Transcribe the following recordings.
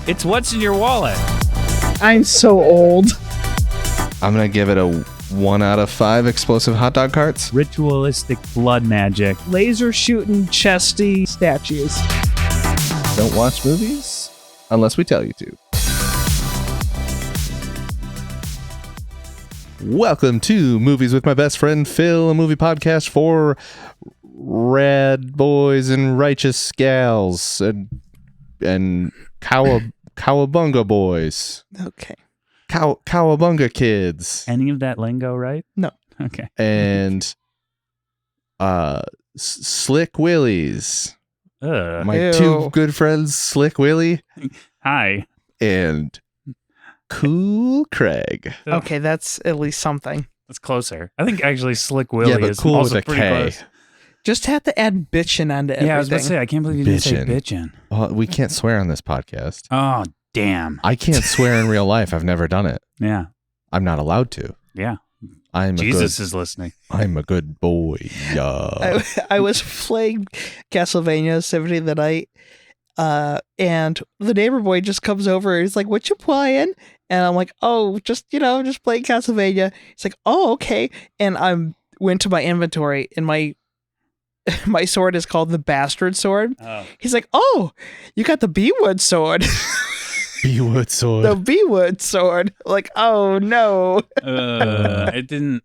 It's what's in your wallet. I'm so old. I'm going to give it a 1 out of 5 explosive hot dog carts. Ritualistic blood magic. Laser shooting chesty statues. Don't watch movies unless we tell you to. Welcome to Movies with My Best Friend Phil, a movie podcast for rad boys and righteous gals and cowabunga boys. Okay. Cowabunga kids. Any of that lingo, right? No. Okay. And Slick Willies. My Ew. two good friends, Slick Willie Hi. and Cool Craig. Okay, that's at least something. That's closer. I think actually Slick Willie but is cool also with a pretty K. close. Just have to add bitchin' onto everything. Yeah, I was about to say, I can't believe you didn't say Bitchin'. bitchin'. Well, we can't swear on this podcast. Oh, damn. I can't swear in real life. I've never done it. Yeah. I'm not allowed to. Yeah. I'm Jesus is listening. I'm a good boy. Yeah. I was playing Castlevania Symphony of the Night, and the neighbor boy just comes over and he's like, "What you playing?" And I'm like, "Oh, just playing Castlevania." He's like, "Oh, okay." And I went to my inventory, and my sword is called the Bastard Sword. Oh. He's like, "Oh, you got the B-Wood sword." B-Wood sword. The B-Wood sword. Like, oh no. It didn't.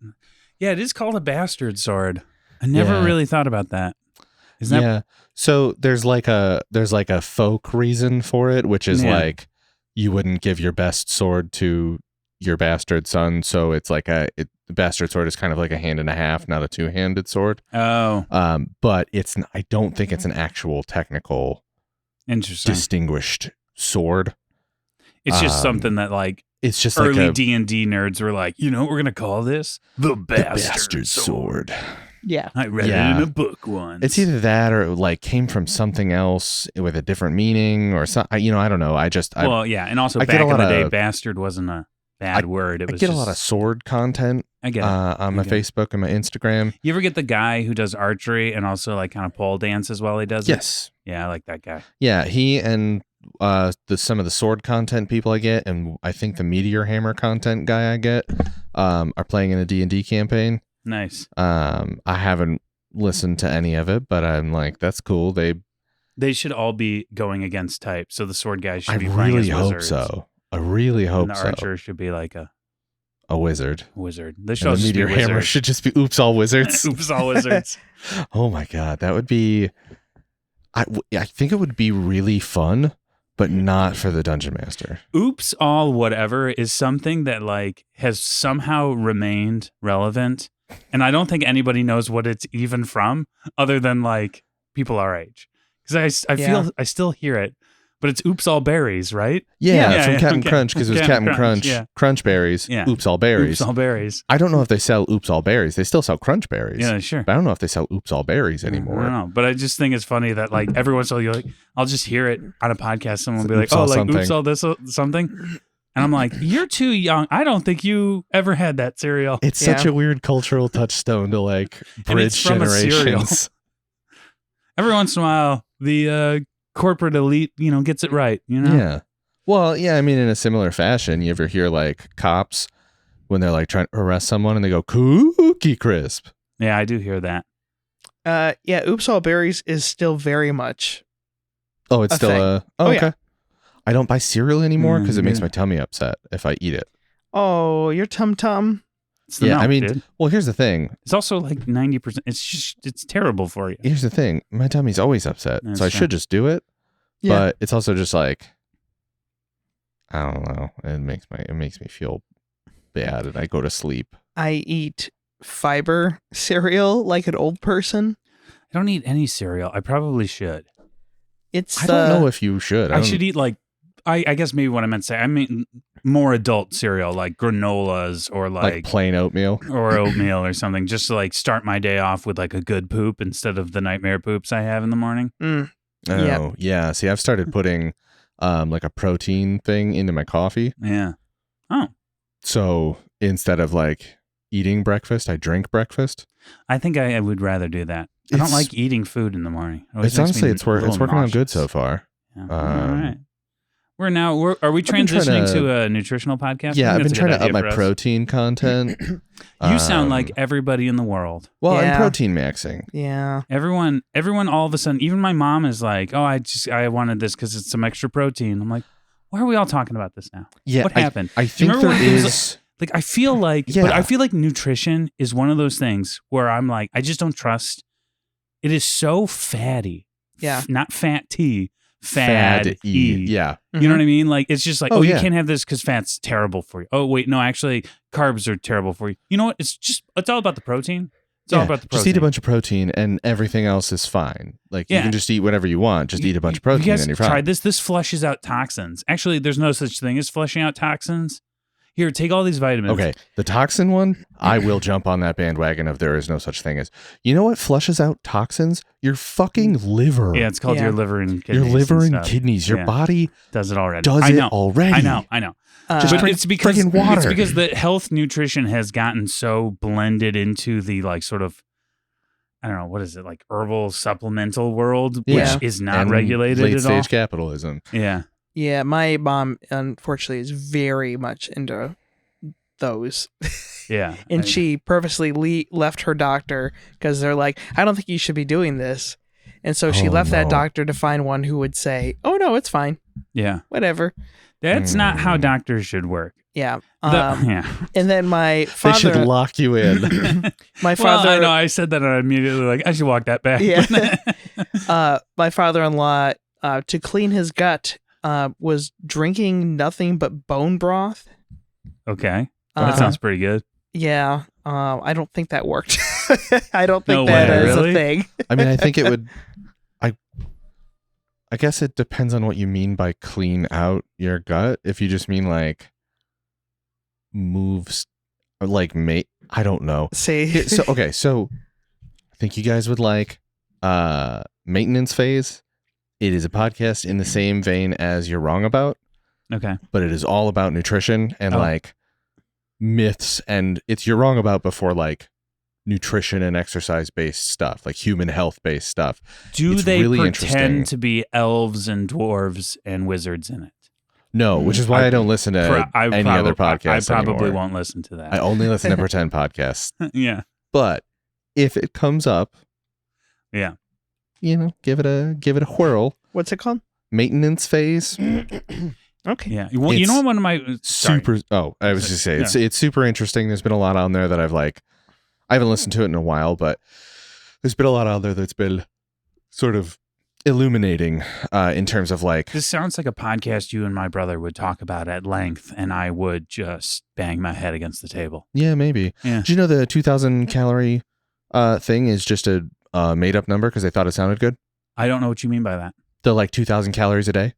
Yeah, it is called a bastard sword. I never really thought about that. Is that? Yeah. So there's like a folk reason for it, which is like you wouldn't give your best sword to your bastard son. So it's like the bastard sword is kind of like a hand and a half, not a two-handed sword. Oh. But I don't think it's an actual technical Interesting. distinguished sword. It's just something that like It's just early like D&D nerds were like, you know what we're going to call this? The Bastard Sword. Yeah. I read it in a book once. It's either that or it like came from something else with a different meaning or something. I don't know. And also I back get a in lot the day, of- bastard wasn't a bad word. It I was get just, a lot of sword content I get it. on my I get it. Facebook and my Instagram. You ever get the guy who does archery and also like kind of pole dances while he does it? Yes. Yeah, I like that guy. Yeah, he and some of the sword content people I get, and I think the Meteor Hammer content guy I get, are playing in a D&D campaign. Nice. I haven't listened to any of it, but I'm like, that's cool. They should all be going against type, so the sword guys should I be playing really as hope wizards. so. I really And hope the so. archer should be like a A wizard. wizard. The And show the should be Meteor Hammer wizards. should just be oops all wizards. Oops, all wizards. Oh my god, that would be. I think it would be really fun, but not for the dungeon master. Oops, all whatever is something that like has somehow remained relevant, and I don't think anybody knows what it's even from, other than like people our age. Because I feel I still hear it, but it's oops all berries, right? Yeah, from Captain okay. Crunch, because it was Captain Crunch. yeah. Crunch berries. Yeah. Oops all berries. Oops all berries. I don't know if they sell oops all berries. They still sell crunch berries. Yeah, sure. But I don't know if they sell oops all berries I anymore. don't know, but I just think it's funny that like every once in a while, like, I'll just hear it on a podcast. Someone will be like, Oops all "Oh, like something." oops all this something," and I'm like, "You're too young. I don't think you ever had that cereal." It's such a weird cultural touchstone to like And it's bridge from a cereal. generations. Every once in a while, the corporate elite, gets it right. Yeah. Well, yeah, I mean, in a similar fashion, you ever hear like cops when they're like trying to arrest someone and they go Cookie Crisp? Yeah, I do hear that. Yeah, Oops All Berries is still very much. Oh, it's A still thing. a. Oh, Oh, yeah. okay. I don't buy cereal anymore because it makes yeah. my tummy upset if I eat it. Oh, your tum tum. It's the Yeah, milk, I mean, dude. well, here's the thing. It's also like 90%. It's terrible for you. Here's the thing. My tummy's always upset, That's so I fair. should just do it. Yeah. But it's also just like, I don't know. It makes me feel bad, and I go to sleep. I eat fiber cereal like an old person. I don't eat any cereal. I probably should. It's I don't know if you should. I should eat like, I guess maybe what I meant to say, I mean more adult cereal like granolas or like plain oatmeal. or oatmeal or something, just to like start my day off with like a good poop instead of the nightmare poops I have in the morning. Mm. Oh, yeah. See, I've started putting like a protein thing into my coffee. Yeah. Oh, So instead of like eating breakfast, I drink breakfast. I think I would rather do that. I don't like eating food in the morning. It's honestly, it's working out good so far. Yeah. All right. Are we transitioning to a nutritional podcast? Yeah, I've been trying to up my protein content. You sound like everybody in the world. Well, I'm protein maxing. Yeah. Everyone all of a sudden, even my mom is like, oh, I wanted this because it's some extra protein. I'm like, why are we all talking about this now? Yeah. What happened? I think there is... Like, I feel like, but I feel like nutrition is one of those things where I'm like, I just don't trust. It is so fatty. Yeah. Not fatty. Fad-y. Yeah. You know what I mean? Like, it's just like, you can't have this because fat's terrible for you. Oh, wait, no, actually, carbs are terrible for you. You know what? It's all about the protein. It's all about the protein. Just eat a bunch of protein and everything else is fine. Like, you can just eat whatever you want. Just eat a bunch of protein and you're fine. Tried this? This flushes out toxins. Actually, there's no such thing as flushing out toxins. Here, take all these vitamins. Okay, the toxin one, I will jump on that bandwagon of there is no such thing as. You know what flushes out toxins? Your fucking liver. Yeah, it's called your liver and kidneys. Your liver and kidneys. Your body does it already. Does it already. I know. Just drink it's because freaking water. It's because the health nutrition has gotten so blended into the like sort of, I don't know, what is it, like herbal supplemental world, which is not regulated late at all. Late stage capitalism. Yeah. Yeah, my mom, unfortunately, is very much into those. Yeah. And she purposely left her doctor because they're like, I don't think you should be doing this. And so she left that doctor to find one who would say, oh, no, it's fine. Yeah. Whatever. That's not how doctors should work. Yeah. And then my father... They should lock you in. My father... Well, I know. I said that and I immediately like, I should walk that back. Yeah. My father-in-law, to clean his gut, was drinking nothing but bone broth. Okay. That sounds pretty good. Yeah. I don't think that worked. I don't think that is a thing. I mean, I think it would... I guess it depends on what you mean by clean out your gut. If you just mean like moves, or like I don't know. See, so I think you guys would like Maintenance Phase. It is a podcast in the same vein as You're Wrong About. Okay, but it is all about nutrition and like myths, and it's You're Wrong About before like nutrition and exercise based stuff, like human health based stuff. Do they really pretend to be elves and dwarves and wizards in it? No, which is why I don't listen to any other podcasts. I probably anymore. Won't listen to that. I only listen to pretend podcasts. Yeah. But if it comes up, yeah, give it a whirl. What's it called? Maintenance Phase. Okay. Yeah. Well, you know, one of my super. Oh, I was just saying it's super interesting. There's been a lot on there that I haven't listened to it in a while, but there's been a lot out there that's been sort of illuminating in terms of like... This sounds like a podcast you and my brother would talk about at length, and I would just bang my head against the table. Yeah, maybe. Yeah. Do you know the 2,000 calorie thing is just a made up number because they thought it sounded good? I don't know what you mean by that. The like 2,000 calories a day?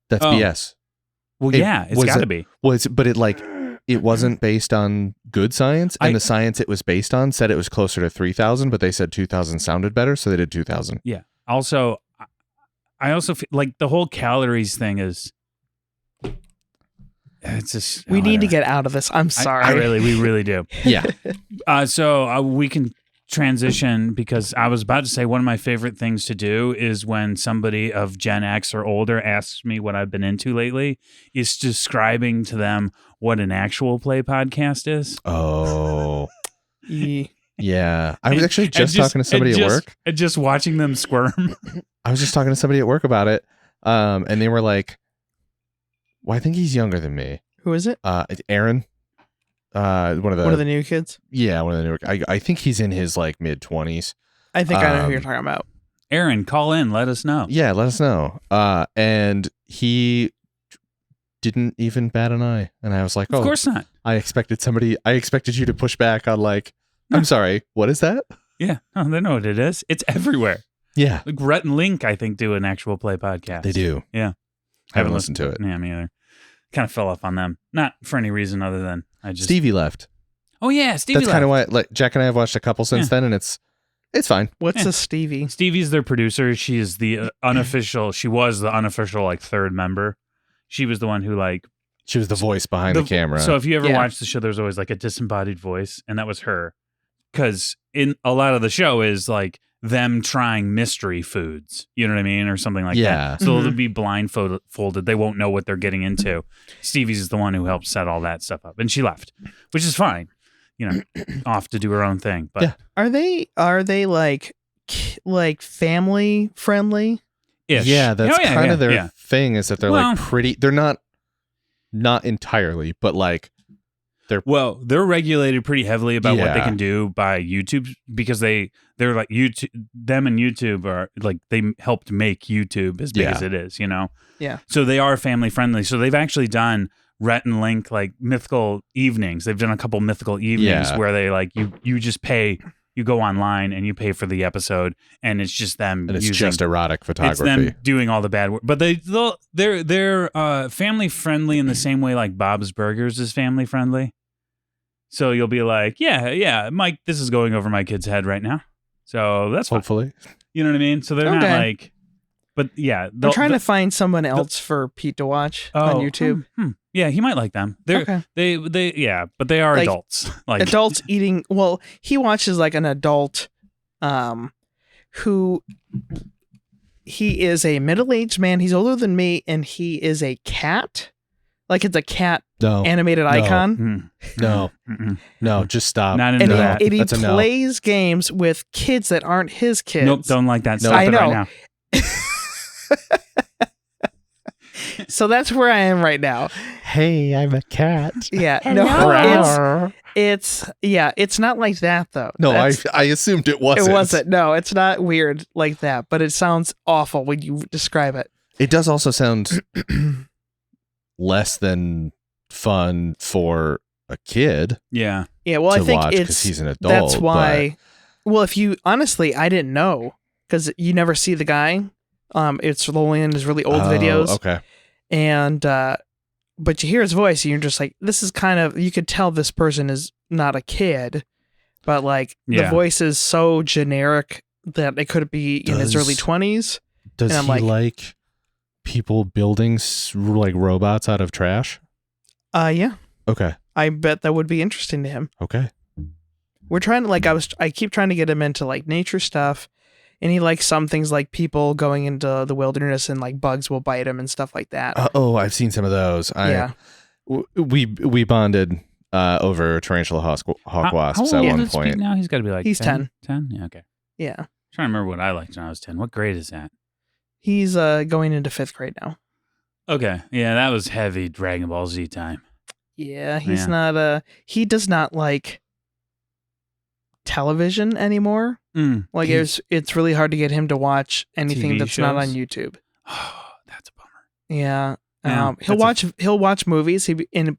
That's BS. Well, it's got to be. But it wasn't based on good science, and the science it was based on said it was closer to 3,000, but they said 2,000 sounded better, so they did 2,000. Yeah. Also, I also feel like the whole calories thing is... It's just... We need to get out of this. I'm sorry. We really do. Yeah. So we can transition, because I was about to say one of my favorite things to do is when somebody of Gen X or older asks me what I've been into lately, is describing to them what an actual play podcast is. Oh. Yeah. I was actually just talking to somebody at work. And just watching them squirm. I was just talking to somebody at work about it. And they were like, well, I think he's younger than me. Who is it? It's Aaron. One of the new kids. Yeah, one of the newer. I think he's in his like mid 20s. I think I know who you're talking about. Aaron, call in. Let us know. Yeah, let us know. And he didn't even bat an eye, and I was like, of course not. I expected you to push back on like, I'm sorry, what is that? Yeah, no, they know what it is. It's everywhere. Yeah, like Rhett and Link, I think, do an actual play podcast. They do. Yeah, I haven't listened to it. Yeah, me either. Kind of fell off on them, not for any reason other than Stevie left. Oh yeah, Stevie. That's kind of why. Like Jack and I have watched a couple since then, and it's fine. What's a Stevie? Stevie's their producer. She is the unofficial. She was the unofficial like third member. She was the one who like. She was the voice behind the camera. So if you ever watch the show, there's always like a disembodied voice, and that was her. Because in a lot of the show is like them trying mystery foods. You know what I mean? Or something like Yeah. that. So they'll be blindfolded. They won't know what they're getting into. Stevie's is the one who helped set all that stuff up. And she left, which is fine. You know, off to do her own thing. But Yeah. Are they like family friendly? ish. Yeah, that's kind of their yeah. thing is that they're Well- like pretty. They're not entirely, but like Well, they're regulated pretty heavily about what they Yeah. can do by YouTube because they're like YouTube. Them and YouTube are like they helped make YouTube as big Yeah. as it is. You know. Yeah. So they are family friendly. So they've actually done Rhett and Link like mythical evenings. They've done a couple mythical evenings Yeah. where they like you just pay. You go online and you pay for the episode, and it's just them. and it's using, just erotic it's photography. them doing all the bad work. But they're family friendly in the same way like Bob's Burgers is family friendly. So you'll be like, yeah, Mike, this is going over my kid's head right now. So that's fine. Hopefully, You know what I mean? So they're not Okay. like, but yeah. I'm trying to find someone else for Pete to watch on YouTube. Yeah, he might like them. They're Okay. they yeah, but they are Like, adults. Like Adults eating. Well, he watches like an adult, who he is a middle-aged man. He's older than me, and he is a cat. Like it's a cat no, animated No. icon. no, Mm-mm. no. Just stop. Not And into he, that. and he That's a no. plays games with kids that aren't his kids. Nope, don't like that. No. Stop I it know. right now. So that's where I am right now. Hey, I'm a cat. Yeah. Hello. It's not like that though. No, That's- I assumed it wasn't. It wasn't. No, it's not weird like that, but it sounds awful when you describe it. It does also sound less than fun for a kid Yeah. Yeah, well, to I think watch because it's he's an adult. that's why. Well, if you honestly, I didn't know because you never see the guy. It's only in his really old videos, Okay. and but you hear his voice, and you're just like, this is kind of. You could tell this person is not a kid, but like the Yeah. voice is so generic that it could be in his early 20s. Does And I'm he like- like people building like robots out of trash? Yeah, Okay. I bet that would be interesting to him. Okay. We're trying to I keep trying to get him into like nature stuff, and he likes some things like people going into the wilderness and like bugs will bite him and stuff like that. Oh, I've seen some of those. Yeah. We bonded over tarantula hawk wasps at one point. Now he's got to be like He's 10. 10? Yeah, okay. Yeah. Trying to remember what I liked when I was 10. What grade is that? He's going into 5th grade now. Okay. Yeah, that was heavy Dragon Ball Z time. Yeah, he's Yeah. not he does not like television anymore. Like it's really hard to get him to watch anything TV that's not on shows? YouTube. Oh, that's a bummer. Yeah. Yeah, He'll watch movies,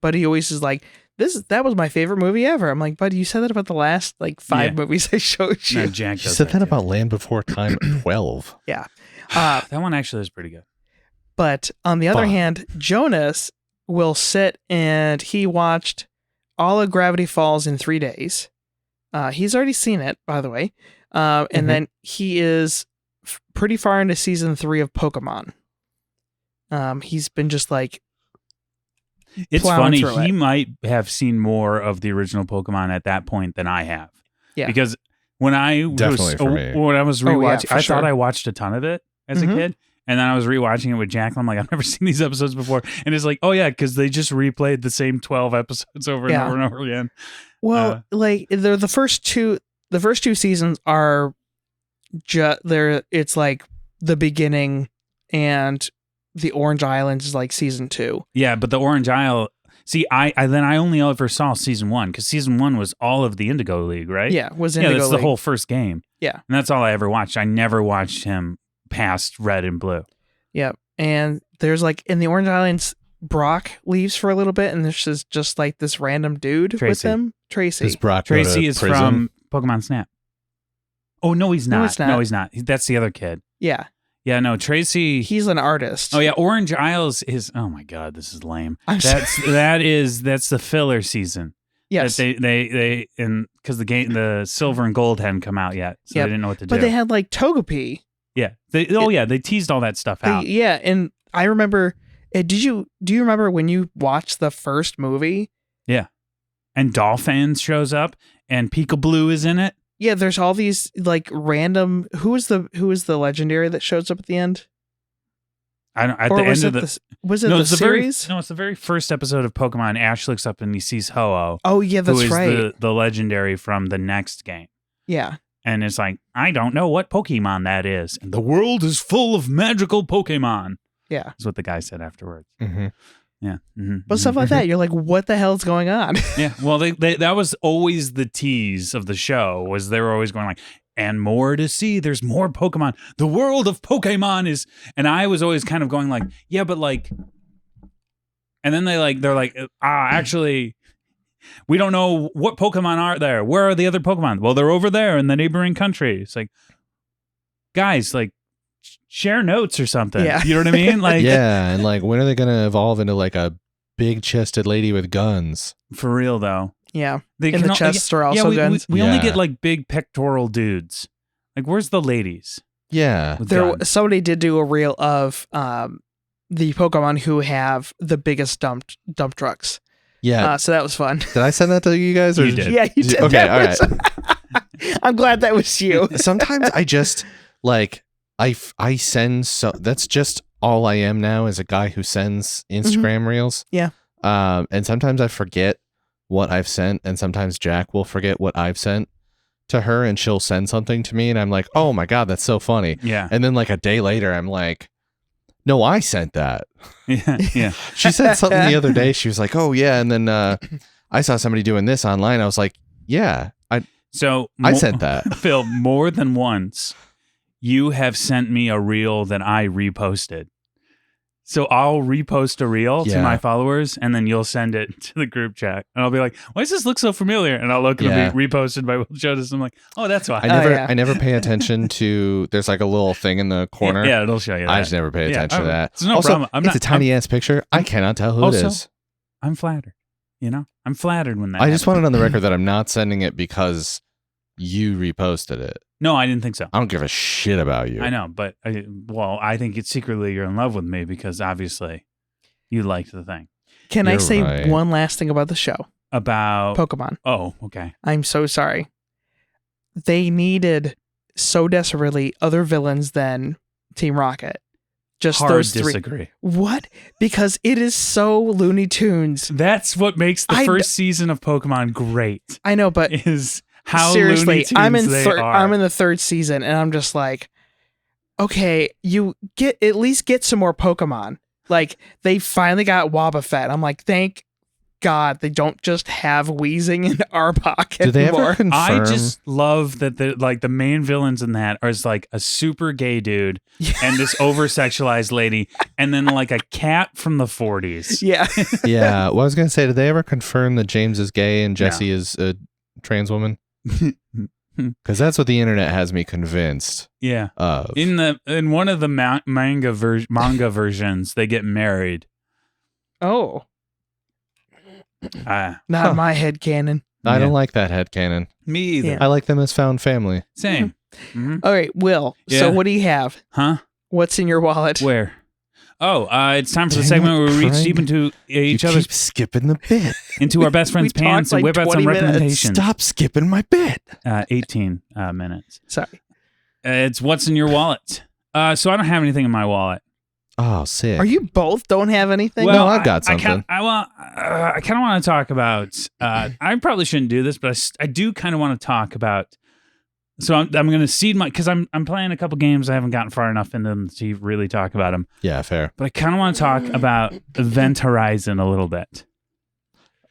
but he always is like, that was my favorite movie ever. I'm like, buddy, you said that about the last like 5 Yeah. movies I showed No, you. Jack You does said that too. about Land Before Time 12. Uh, That one actually is pretty good. But on the other Fuck. hand, Jonas will sit and he watched all of Gravity Falls in 3 days. He's already seen it, by the way. And then he is pretty far into season 3 of Pokemon. He's been just like, It's plowing funny. through He it. might have seen more of the original Pokemon at that point than I have. Yeah. Because when I Definitely for me. when I was Oh, yeah, rewatching, for I sure. thought I watched a ton of it as Mhm. a kid. And then I was rewatching it with Jack. And I'm like, I've never seen these episodes before. And it's like, oh yeah, because they just replayed the same 12 episodes over and Yeah. over and over again. well, like the first two seasons are it's like the beginning, and the Orange Islands is like season 2. Yeah, but the Orange Isle. See, I only ever saw season 1 because season 1 was all of the Indigo League, right? Yeah, was Yeah, Indigo that's League. the whole first game. Yeah. And that's all I ever watched. I never watched him past Red and Blue. Yep. And there's like in the Orange Islands, Brock leaves for a little bit, and this is just like this random dude with Tracy. them. Tracy. Does Brock go Tracy to is prison? from Pokemon Snap. Oh, no, he's not. No, it's not. No, he's not. That's the other kid. Yeah. Yeah, no, Tracy. He's an artist. Oh yeah, Orange Isles is. Oh my God, this is lame. I'm That's the filler season. Yes. That they and because the silver and gold hadn't come out yet, so Yep. they didn't know what to do. But they had like Togepi. yeah. They teased all that stuff out. Yeah, and I remember. Do you remember when you watched the first movie? And Dolphins shows up, and Peekaboo is in it. Yeah, there's all these like random. Who is the legendary that shows up at the end? I don't. At Or the was end it of the was it no, the it's the series? it's the very first episode of Pokemon. Ash looks up and he sees Ho-Oh, Oh yeah, who that's is right. the legendary from the next game. Yeah. And it's like, I don't know what Pokemon that is. And the world is full of magical Pokemon. Yeah. Is what the guy said afterwards. Mm-hmm. Yeah. Mm-hmm. But stuff like that, you're like, what the hell's going on? Yeah. Well, they that was always the tease of the show, was they were always going like, and more to see. There's more Pokemon. The world of Pokemon is, and I was always kind of going like, yeah, but like, and then they're like, actually, we don't know what Pokemon are there. Where are the other Pokemon? Well, they're over there in the neighboring country. It's like, guys, like, share notes or something. Yeah. You know what I mean? Like, Yeah, and like, when are they gonna evolve into like a big-chested lady with guns? for real though. Yeah. They And the can- chests are also we, guns. We only Yeah. get like big pectoral dudes. Like, where's the ladies? Yeah, With There, guns? somebody did do a reel of the Pokemon who have the biggest dump trucks. yeah. So that was fun. Did I send that to you guys? Or You did. Yeah, you did. Okay, That all was- I'm glad that was you. Sometimes I just like I send, so that's just all I am now, is a guy who sends Instagram reels. Yeah. And sometimes I forget what I've sent, and sometimes Jack will forget what I've sent to her, and she'll send something to me, and I'm like, oh my god, that's so funny. Yeah. And then like a day later, I'm like, no, I sent that. Yeah. Yeah. She said something the other day. She was like, oh yeah, and then I saw somebody doing this online. I was like, yeah, So I sent that. Phil, more than once, you have sent me a reel that I reposted. So I'll repost a reel to Yeah. my followers, and then you'll send it to the group chat, and I'll be like, "Why does this look so familiar?" And I'll look and it'll be reposted by Will Jonas. I'm like, "Oh, that's why." yeah. I never pay attention to. There's like a little thing in the corner. Yeah, it'll show you. That. I just never pay Yeah, attention to that. It's no also, problem. I'm it's not a tiny ass picture. I cannot tell who Also, it is. I'm flattered. You know, I'm flattered when that. I just happens. want it on the record that I'm not sending it because you reposted it. No, I didn't think so. I don't give a shit about you. I know, but I think it's secretly you're in love with me because obviously you liked the thing Can I You're say right. one last thing about the show? about. Pokemon. Oh, okay. I'm so sorry. They needed so desperately other villains than Team Rocket. Just Hard those three. disagree. What? Because it is so Looney Tunes. That's what makes the I first season of Pokemon great. I know, but Is how seriously, Looney Tunes I'm in they third. are. I'm in the third season, and I'm just like, okay, you at least get some more Pokemon. Like they finally got Wobbuffet. I'm like, thank God they don't just have Weezing and Arbok Do they anymore. ever confirm? I just love that the main villains in that are like a super gay dude and this over sexualized lady, and then like a cat from the 40s. Yeah. Yeah. Well, I was gonna say, did they ever confirm that James is gay and Jessie is a trans woman? Because that's what the internet has me convinced Yeah. of. In one of the manga versions, they get married. Oh, Ah, not my head canon. I Yeah. don't like that headcanon. me either. Yeah. I like them as found family. Same. Mhm. All right, Will. Yeah. So what do you have? Huh? What's in your wallet? Where? Oh, it's time for the Dang segment it, where we reach Craig. deep into each you other's keep skipping the bit. into our best friend's We talked pants and like whip out 20 some minutes. recommendations. Stop skipping my bit. 18 minutes. Sorry. It's what's in your wallet. So I don't have anything in my wallet. Oh, sick. Are you both don't have anything? No, I've got something. I kind of want to talk about. I probably shouldn't do this, but I do kind of want to talk about. So I'm going to seed my because I'm playing a couple games. I haven't gotten far enough into them to really talk about them. Yeah, fair. But I kind of want to talk about Event Horizon a little bit.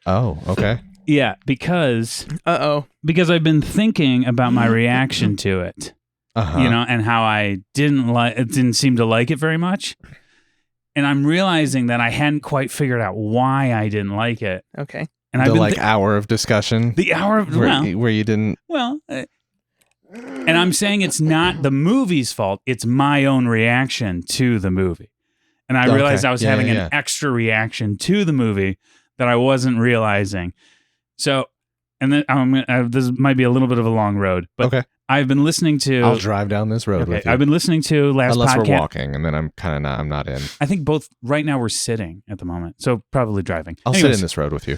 Oh, okay. Yeah, because I've been thinking about my reaction to it. Uh-huh. You know, and how I didn't seem to like it very much. And I'm realizing that I hadn't quite figured out why I didn't like it. Okay. And the I've been like hour of discussion the hour of where you didn't. and I'm saying it's not the movie's fault. It's my own reaction to the movie. And I realized I was having an extra reaction to the movie that I wasn't realizing. So, and then this might be a little bit of a long road, but Okay. I've been listening to. I'll drive down this road Okay, with you. I've been listening to last Unless podcast. we're walking, and then I'm kind of not. I'm not in. I think both right now we're sitting at the moment, so probably driving. I'll sit in this road with you.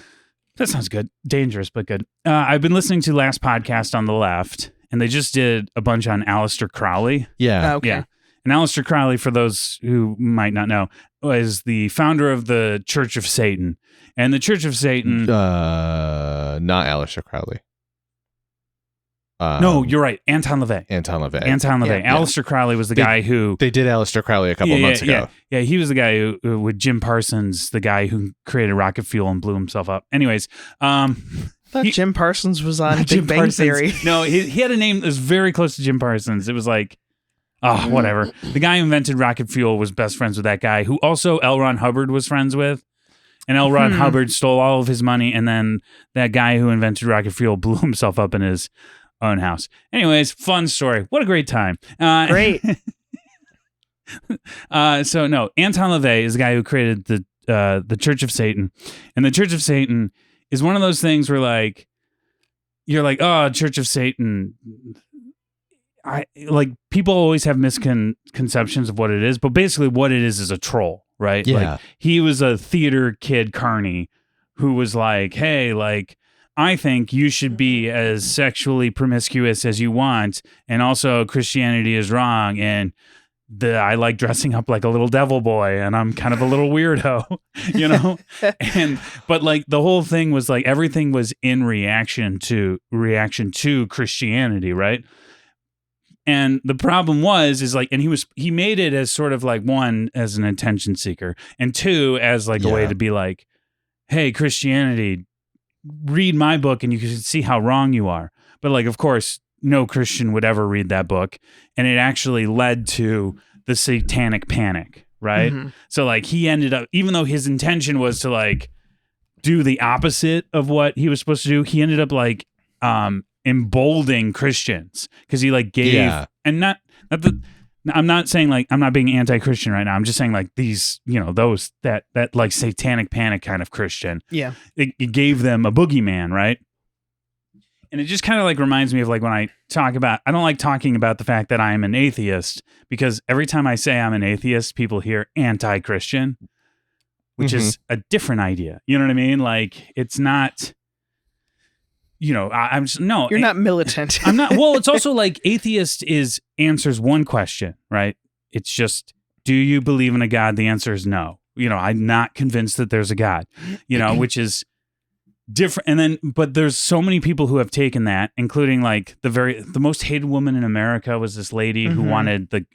That sounds good. Dangerous, but good. I've been listening to last podcast on the left, and they just did a bunch on Aleister Crowley. Yeah. Okay. Yeah. And Aleister Crowley, for those who might not know, was the founder of the Church of Satan. And the Church of Satan... Not Aleister Crowley. no, you're right. Anton LaVey. Anton LaVey. Yeah. Aleister Crowley was the guy who... They did Aleister Crowley a couple months ago. Yeah, he was the guy who with Jim Parsons, the guy who created rocket fuel and blew himself up. Anyways, I thought Jim Parsons was on Big Bang Theory. No, he had a name that was very close to Jim Parsons. It was like, whatever. The guy who invented rocket fuel was best friends with that guy, who also L. Ron Hubbard was friends with. And L. Ron Hubbard stole all of his money, and then that guy who invented rocket fuel blew himself up in his own house. Anyways, fun story. What a great time. Great. So no, Anton LaVey is the guy who created the Church of Satan, and the Church of Satan is one of those things where like you're like, oh, Church of Satan. People always have misconceptions of what it is, but basically what it is a troll, right? Yeah. Like, he was a theater kid carny who was like, hey, like, I think you should be as sexually promiscuous as you want, and also Christianity is wrong, and I like dressing up like a little devil boy, and I'm kind of a little weirdo, you know? But like the whole thing was like everything was in reaction to Christianity, right? And the problem is like, and he made it as sort of like, one, as an attention seeker, and two, as like a way to be like, hey, Christianity, read my book and you can see how wrong you are. But like, of course, no Christian would ever read that book. And it actually led to the satanic panic, right? Mm-hmm. So like he ended up, even though his intention was to like do the opposite of what he was supposed to do, he ended up like emboldening Christians because he like gave and I'm not saying like I'm not being anti-Christian right now. I'm just saying like these, you know, those that like satanic panic kind of Christian. Yeah. It gave them a boogeyman, right? And it just kind of like reminds me of like when I don't like talking about the fact that I'm an atheist, because every time I say I'm an atheist, people hear anti-Christian, which is a different idea. You know what I mean? Like it's not, you know, I'm just, no. You're not militant. I'm not. Well, it's also like atheist answers one question, right? It's just, do you believe in a God? The answer is no. You know, I'm not convinced that there's a God, you know, which is different. And then, but there's so many people who have taken that, including like the most hated woman in America was this lady who wanted the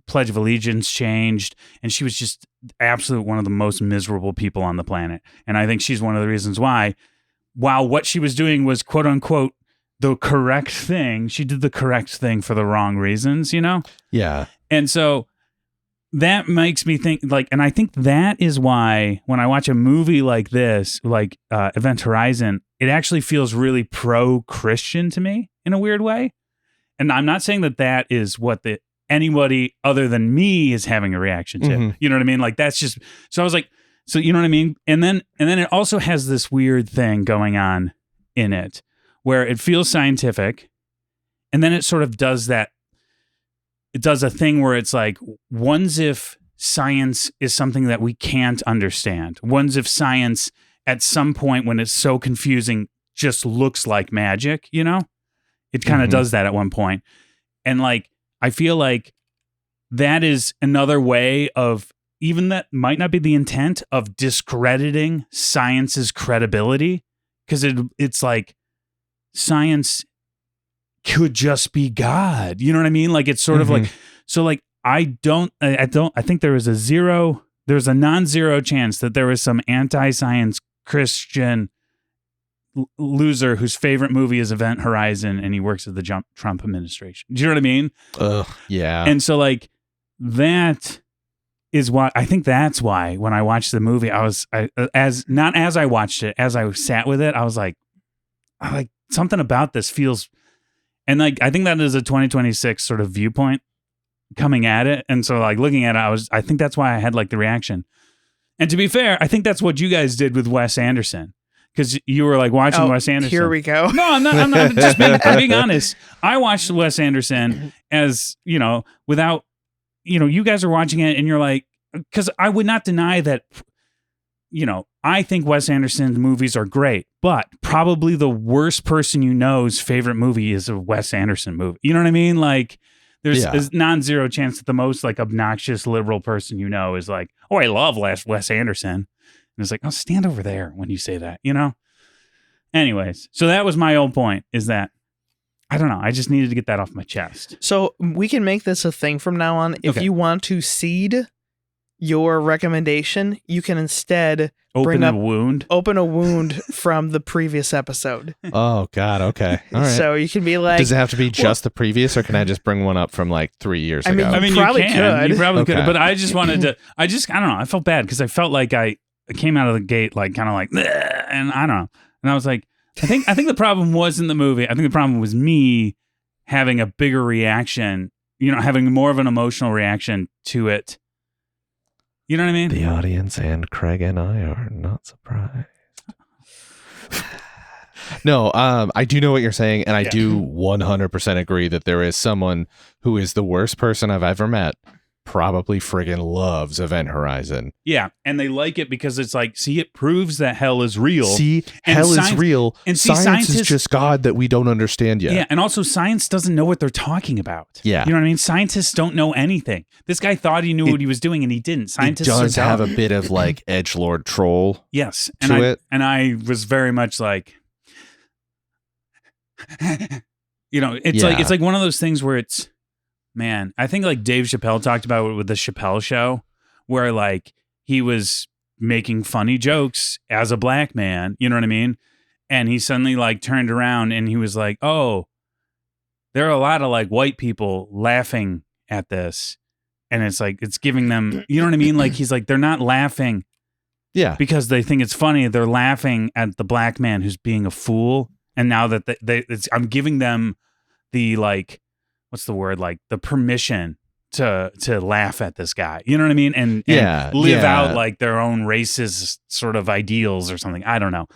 Pledge of Allegiance changed. And she was just absolute one of the most miserable people on the planet. And I think she's one of the reasons why, while what she was doing was quote unquote the correct thing, she did the correct thing for the wrong reasons, you know? Yeah. And so that makes me think like, and I think that is why when I watch a movie like this, like Event Horizon, it actually feels really pro-Christian to me in a weird way. And I'm not saying that is what anybody other than me is having a reaction to. You know what I mean? Like that's just, so I was like, so you know what I mean? And then it also has this weird thing going on in it where it feels scientific, and then it sort of does that. It does a thing where it's like, one's if science is something that we can't understand. One's if science at some point when it's so confusing just looks like magic, you know? It kind of does that at one point. And like, I feel like that is another way of, even that might not be the intent of discrediting science's credibility, because it's like science could just be God. You know what I mean? Like it's sort of like, so like I think there's a non-zero chance that there was some anti-science Christian loser whose favorite movie is Event Horizon and he works at the Trump administration. Do you know what I mean? Yeah. And so like that is why I think that's why when I watched the movie, as I watched it, as I sat with it, I was like something about this feels, and like I think that is a 2026 sort of viewpoint coming at it, and so like looking at it, I think that's why I had like the reaction. And to be fair, I think that's what you guys did with Wes Anderson, because you were like watching Wes Anderson. Here we go. No, I'm not. I'm just being honest. I watched Wes Anderson as, you know, without, you know, you guys are watching it and you're like, because I would not deny that I think Wes Anderson's movies are great, but probably the worst person you know's favorite movie is a Wes Anderson movie. You know what I mean? Like, there's non-zero chance that the most like obnoxious liberal person you know is like, oh, I love Wes Anderson. And it's like, oh, stand over there when you say that, Anyways, so that was my old point, is that, I don't know, I just needed to get that off my chest. So we can make this a thing from now on. If you want to seed your recommendation, you can instead open a wound from the previous episode. Oh God. Okay. All right. So you can be like, does it have to be just the previous, or can I just bring one up from like 3 years ago? I mean, probably you can. could. You probably Okay. could. But I just wanted to. I don't know. I felt bad because I felt like I came out of the gate like kind of like, "Bleh," and I don't know. And I was like, I think the problem wasn't the movie. I think the problem was me having a bigger reaction. Having more of an emotional reaction to it. You know what I mean? The audience and Craig and I are not surprised. No, I do know what you're saying, and I do 100% agree that there is someone who is the worst person I've ever met, probably friggin' loves Event Horizon. Yeah, and they like it because it's like, see, it proves that hell is real. See, And hell science- is real. and see, science is scientists- just God that we don't understand yet. Yeah, and also science doesn't know what they're talking about. Yeah. You know what I mean? Scientists don't know anything. This guy thought he knew what he was doing, and he didn't. Scientists it does are have a dumb. bit of like edgelord troll. Yes. to it. And I was very much like, it's like one of those things where it's, man, I think like Dave Chappelle talked about it with the Chappelle Show, where like he was making funny jokes as a black man, you know what I mean? And he suddenly like turned around and he was like, oh, there are a lot of like white people laughing at this. And it's like, it's giving them, you know what I mean? Like, he's like, they're not laughing Yeah. because they think it's funny. They're laughing at the black man who's being a fool. And now that I'm giving them the like, what's the word? Like the permission to laugh at this guy. You know what I mean? And live out like their own racist sort of ideals or something. I don't know.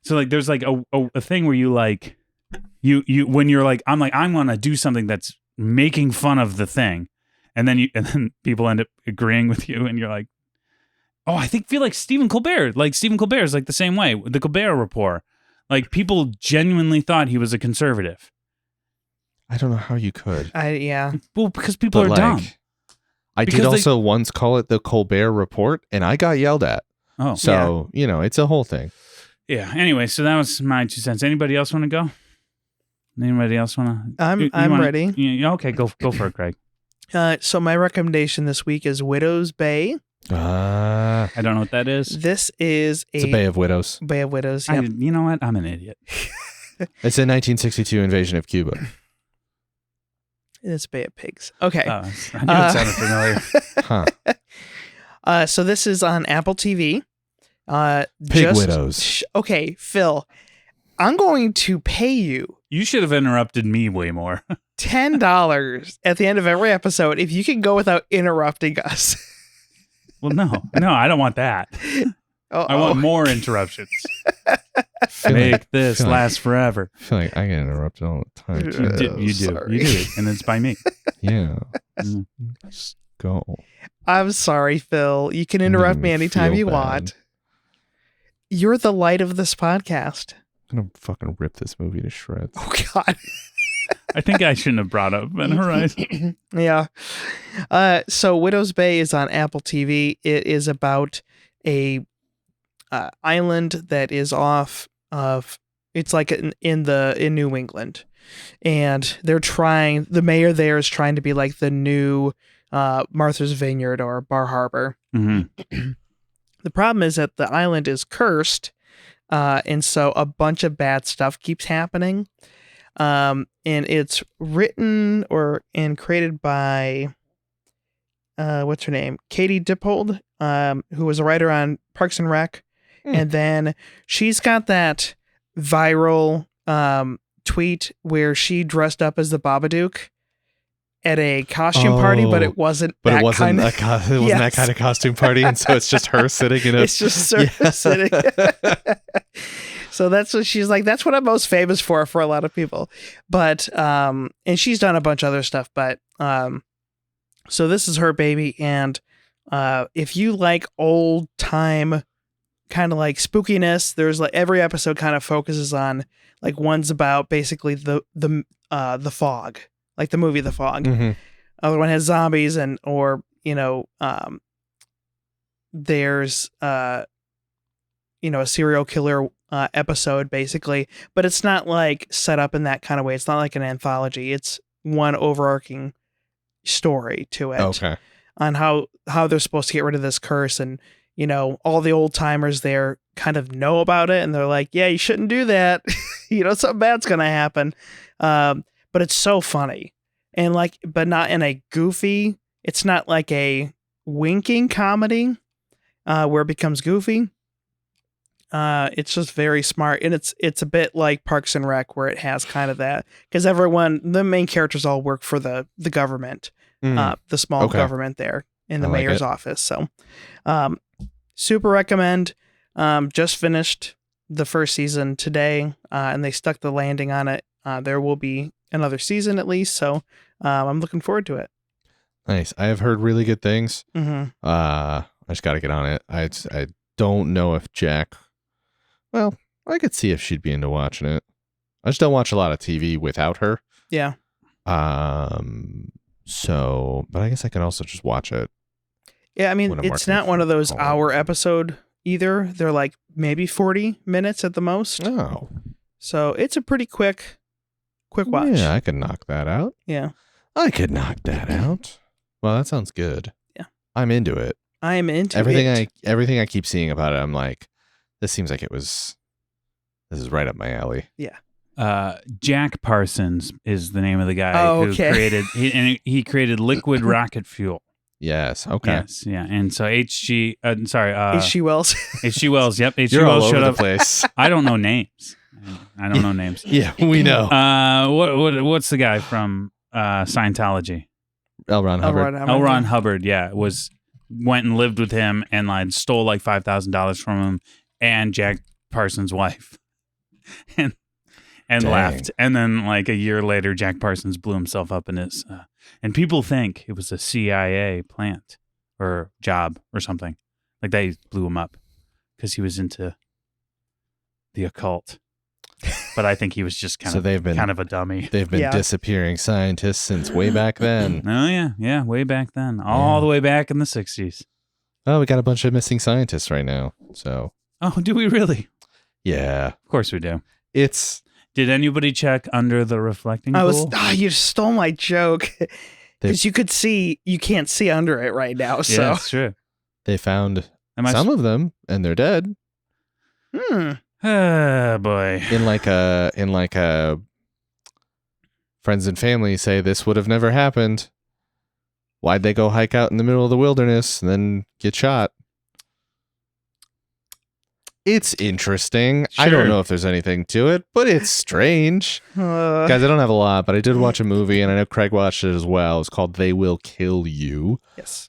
So like, there's like a thing where you like, you when you're like, I'm going to do something that's making fun of the thing. And then people end up agreeing with you, and you're like, oh, I feel like Stephen Colbert. Like Stephen Colbert is like the same way. The Colbert Report. Like people genuinely thought he was a conservative. I don't know how you could. Well, because people are dumb. I Because did also once call it the Colbert Report, and I got yelled at. Oh, So, it's a whole thing. yeah. Anyway, so that was my 2 cents. Anybody else want to go? Anybody else want to? I'm ready. Yeah, okay, go for it, Craig. So my recommendation this week is Widow's Bay. I don't know what that is. This is It's a Bay of Widows. Bay of Widows. Yep. You know what? I'm an idiot. It's a 1962 invasion of Cuba. It's Bay of Pigs. Okay. I knew it sounded familiar. Huh. So this is on Apple TV. Pig Widows. Okay, Phil, I'm going to pay you You should have interrupted me way more. $10 at the end of every episode if you can go without interrupting us. Well, no, I don't want that. I want more interruptions. Make this last forever. I feel like I get interrupted all the time. You do, and it's by me. Yeah. Mm. Just go. I'm sorry, Phil. You can interrupt me anytime feel you bad. want. You're the light of this podcast. I'm going to fucking rip this movie to shreds. Oh, God. I think I shouldn't have brought up Event Horizon. Yeah. So Widow's Bay is on Apple TV. It is about a island that is off of, it's like in New England, and the mayor there is trying to be like the new Martha's Vineyard or Bar Harbor. Mm-hmm. The problem is that the island is cursed, and so a bunch of bad stuff keeps happening. And it's written and created by what's her name? Katie Dippold, who was a writer on Parks and Rec. And then she's got that viral tweet where she dressed up as the Babadook at a costume party, but it wasn't. But that it wasn't kind of, that kind of costume party, and so it's just her sitting in a. It's just her sitting. So that's what she's like. That's what I'm most famous for a lot of people. But and she's done a bunch of other stuff. But so this is her baby, and if you like old time kind of like spookiness. There's like every episode kind of focuses on like one's about basically the fog, like the movie The Fog. Mm-hmm. Other one has zombies or there's a serial killer episode basically, but it's not like set up in that kind of way. It's not like an anthology. It's one overarching story to it. Okay. On how they're supposed to get rid of this curse, and all the old timers there kind of know about it, and they're like, yeah, you shouldn't do that. Something bad's gonna happen. But it's so funny, and but not in a goofy. It's not like a winking comedy where it becomes goofy. It's just very smart, and it's a bit like Parks and Rec, where it has kind of that, because the main characters all work for the government, the small government there in the mayor's office. So, super recommend. Just finished the first season today, and they stuck the landing on it. There will be another season at least, so I'm looking forward to it. Nice. I have heard really good things. Mm-hmm. I just got to get on it. I don't know if Jack. Well, I could see if she'd be into watching it. I just don't watch a lot of TV without her. Yeah. So, but I guess I can also just watch it. Yeah, I mean, it's not one of those hour episode either. They're like maybe 40 minutes at the most. Oh. So it's a pretty quick watch. Yeah, I could knock that out. Yeah. I could knock that out. Well, that sounds good. Yeah. I'm into it. I am into everything I keep seeing about it, I'm like, this seems like this is right up my alley. Yeah. Jack Parsons is the name of the guy who created he created liquid rocket fuel. Yes. Okay. Yes. Yeah. And so H.G. Wells. H.G. Wells. Yep. H.G. You're Wells all showed over up. the place. I don't know names. I don't know names. Yeah, we know. What's the guy from Scientology? L. Ron Hubbard. L. Ron Hubbard. Yeah, went and lived with him and stole like $5,000 from him and Jack Parsons' wife, and left. And then like a year later, Jack Parsons blew himself up in his. And people think it was a CIA plant or job or something. Like they blew him up because he was into the occult. But I think he was just kind of a dummy. They've been disappearing scientists since way back then. Oh yeah, way back then, all the way back in the 60s. Oh, we got a bunch of missing scientists right now. So. Oh, do we really? Yeah, of course we do. Did anybody check under the reflecting pool? You stole my joke. Because you can't see under it right now. So. Yeah, that's true. They found some of them, and they're dead. Oh boy. In like a friends and family say this would have never happened. Why'd they go hike out in the middle of the wilderness and then get shot? It's interesting. Sure. I don't know if there's anything to it, but it's strange. Guys, I don't have a lot, but I did watch a movie, and I know Craig watched it as well. It's called They Will Kill You. Yes.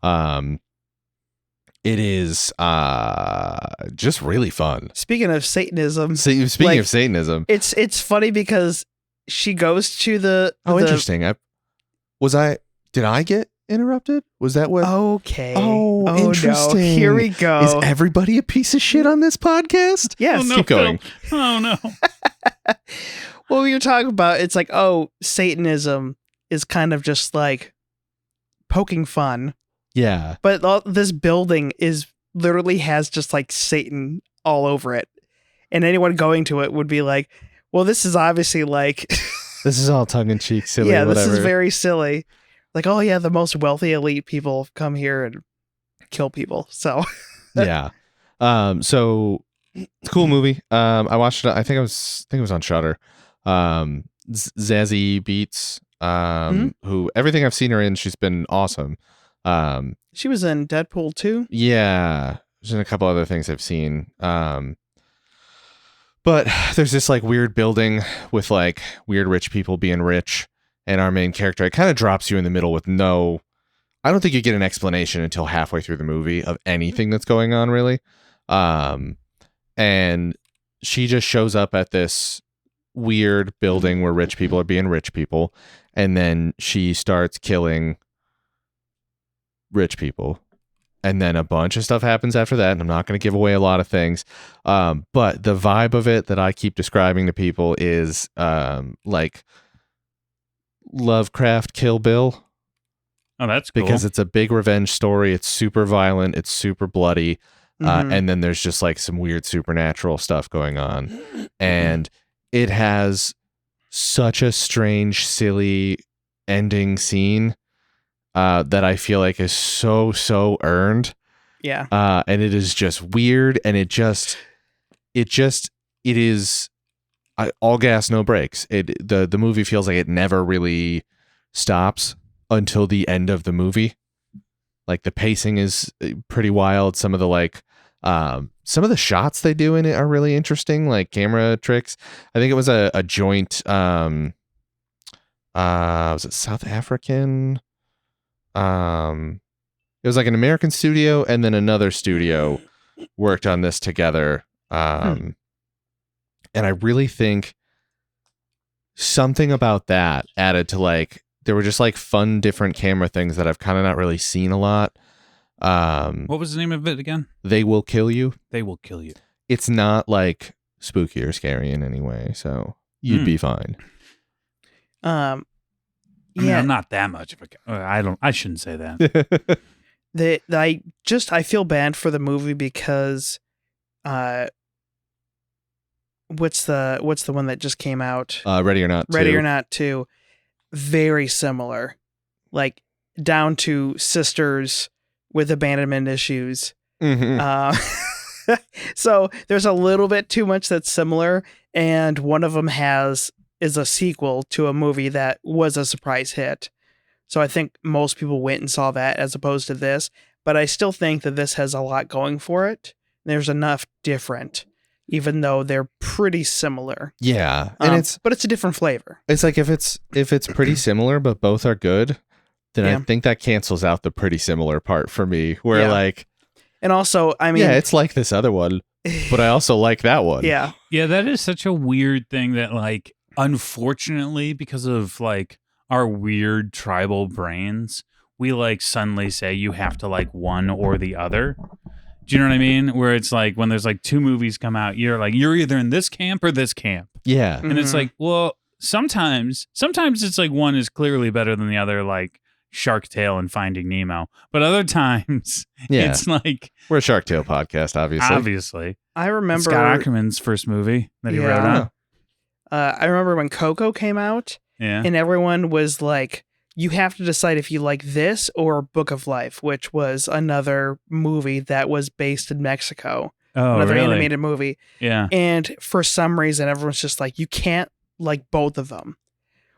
It is just really fun. Speaking of Satanism. Speaking of Satanism. It's funny because she goes to the... interesting. Did I get interrupted? Was that what? Okay. Oh, interesting. No. Here we go. Is everybody a piece of shit on this podcast? Yes. Oh, no, keep going. Phil. Oh no. Well, we were talking about, it's like, Satanism is kind of just like poking fun. Yeah. But this building literally has just like Satan all over it. And anyone going to it would be like, well, this is obviously like... This is all tongue in cheek, silly, yeah, whatever. This is very silly. Like, oh yeah, the most wealthy elite people come here and kill people. So yeah. So it's a cool movie. I watched it. I think it was on Shudder. Zazie Beetz, who everything I've seen her in, she's been awesome. She was in Deadpool 2. Yeah. There's a couple other things I've seen. But there's this like weird building with like weird rich people being rich. And our main character, it kind of drops you in the middle with I don't think you get an explanation until halfway through the movie of anything that's going on, really. And she just shows up at this weird building where rich people are being rich people. And then she starts killing rich people. and then a bunch of stuff happens after that, and I'm not going to give away a lot of things. But the vibe of it that I keep describing to people is like Lovecraft Kill Bill. Oh, that's cool. Because it's a big revenge story. It's super violent. It's super bloody. And then there's just like some weird supernatural stuff going on. And it has such a strange, silly ending scene that I feel like is so earned. Yeah. And it is just weird. And it is all gas, no brakes. The movie feels like it never really stops until the end of the movie. Like the pacing is pretty wild. Some of the shots they do in it are really interesting, like camera tricks. I think it was a joint was it South African? It was like an American studio and then another studio worked on this together. And I really think something about that added to like, there were just like fun, different camera things that I've kind of not really seen a lot. What was the name of it again? They Will Kill You. They Will Kill You. It's not like spooky or scary in any way, so you'd be fine. I mean, I'm not that much of a. I shouldn't say that. I feel bad for the movie because, what's the one that just came out? Ready or Not. Ready or Not 2. Very similar, like down to sisters with abandonment issues. So there's a little bit too much that's similar, and one of them is a sequel to a movie that was a surprise hit. So I think most people went and saw that as opposed to this, but I still think that this has a lot going for it. There's enough different, even though they're pretty similar. Yeah, and it's a different flavor. It's like if it's pretty similar, but both are good, then I think that cancels out the pretty similar part for me. Where like, and also, I mean, it's like this other one, but I also like that one. Yeah, that is such a weird thing that like, unfortunately, because of like our weird tribal brains, we like suddenly say you have to like one or the other. Do you know what I mean? Where it's like when there's like two movies come out, you're either in this camp or this camp. Yeah. And it's like, well, sometimes it's like one is clearly better than the other, like Shark Tale and Finding Nemo. But other times it's like, we're a Shark Tale podcast, obviously. I remember Scott Ackerman's first movie that he wrote on. I remember when Coco came out, and everyone was like, you have to decide if you like this or Book of Life, which was another movie that was based in Mexico. Oh, another really? animated movie. Yeah. And for some reason, everyone's just like, you can't like both of them.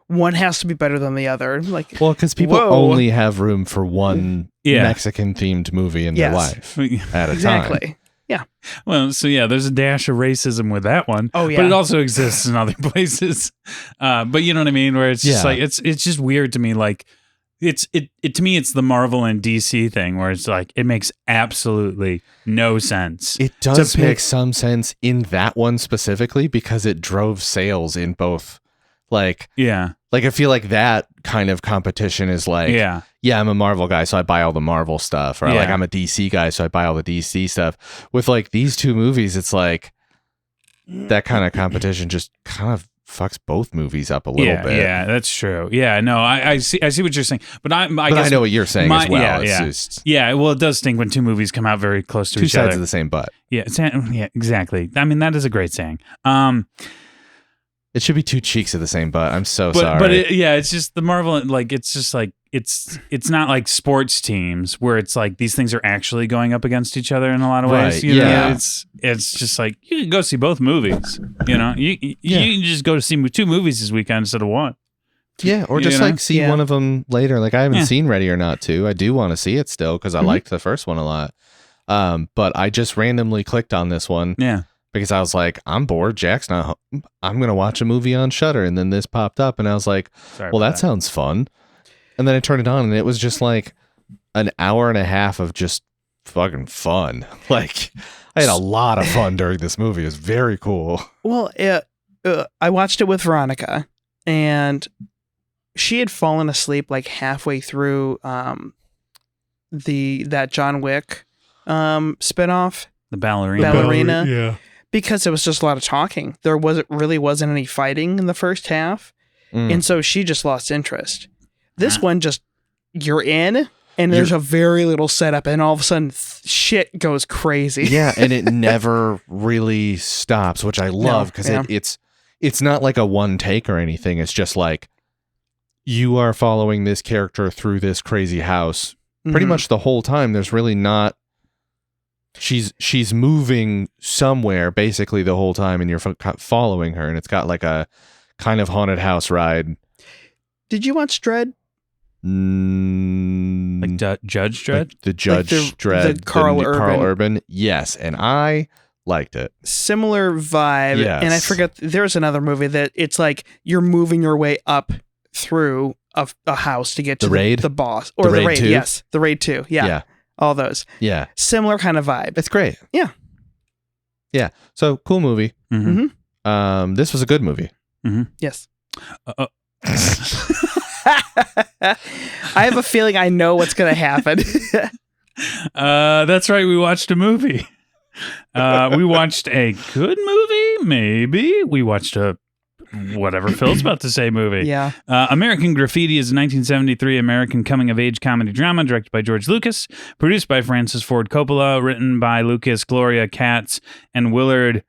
One has to be better than the other. Like, well, because people only have room for one Mexican themed movie in their life at a time. Yeah. Well, so there's a dash of racism with that one. Oh yeah. But it also exists in other places. But you know what I mean? Where it's just like it's just weird to me. Like it to me, it's the Marvel and DC thing where it's like it makes absolutely no sense. It does make some sense in that one specifically because it drove sales in both. Like I feel like that kind of competition is like I'm a Marvel guy, so I buy all the Marvel stuff, or like I'm a DC guy, so I buy all the DC stuff. With like these two movies, it's like that kind of competition just kind of fucks both movies up a little bit. Yeah, that's true. Yeah, no, I see what you're saying, but I guess I know what you're saying as well. Well, it does stink when two movies come out very close to each other. Two sides of the same butt. Yeah, exactly. I mean, that is a great saying. It should be two cheeks of the same butt. I'm so sorry. But it's just the Marvel, like, it's just like, it's not like sports teams where it's like these things are actually going up against each other in a lot of ways. You know? It's just like, you can go see both movies. You know, you can just go to see two movies this weekend instead of one. Yeah, or just like see one of them later. Like I haven't seen Ready or Not 2. I do want to see it still because I liked the first one a lot. But I just randomly clicked on this one. Yeah. Because I was like, I'm bored. Jack's not home. I'm going to watch a movie on Shudder. And then this popped up and I was like, well, that sounds fun. And then I turned it on and it was just like an hour and a half of just fucking fun. Like I had a lot of fun during this movie. It was very cool. Well, I watched it with Veronica and she had fallen asleep like halfway through that John Wick spinoff, The ballerina. Ballerina. Yeah. because it was just a lot of talking. There wasn't any fighting in the first half, and so she just lost interest. This one just you're in. And there's a very little setup, and all of a sudden, shit goes crazy. Yeah, and it never really stops, which I love because it's not like a one take or anything. It's just like you are following this character through this crazy house pretty much the whole time. There's really not. She's moving somewhere basically the whole time, and you're following her, and it's got like a kind of haunted house ride. Did you watch Dredd? Like Judge Dredd? Like the Judge Dredd, the Carl Urban. Yes, and I liked it. Similar vibe. Yes. And I forget, there's another movie that it's like you're moving your way up through a house to get to the boss. Or the Raid, 2? yes. The Raid 2. Yeah. All those. Yeah. Similar kind of vibe. It's great. Yeah. Yeah. So, cool movie. Mm-hmm. This was a good movie. Mm-hmm. Yes. I have a feeling I know what's going to happen. That's right. We watched a movie. We watched a good movie, maybe. We watched a whatever Phil's about to say movie. Yeah. American Graffiti is a 1973 American coming-of-age comedy drama directed by George Lucas, produced by Francis Ford Coppola, written by Lucas, Gloria Katz, and Willard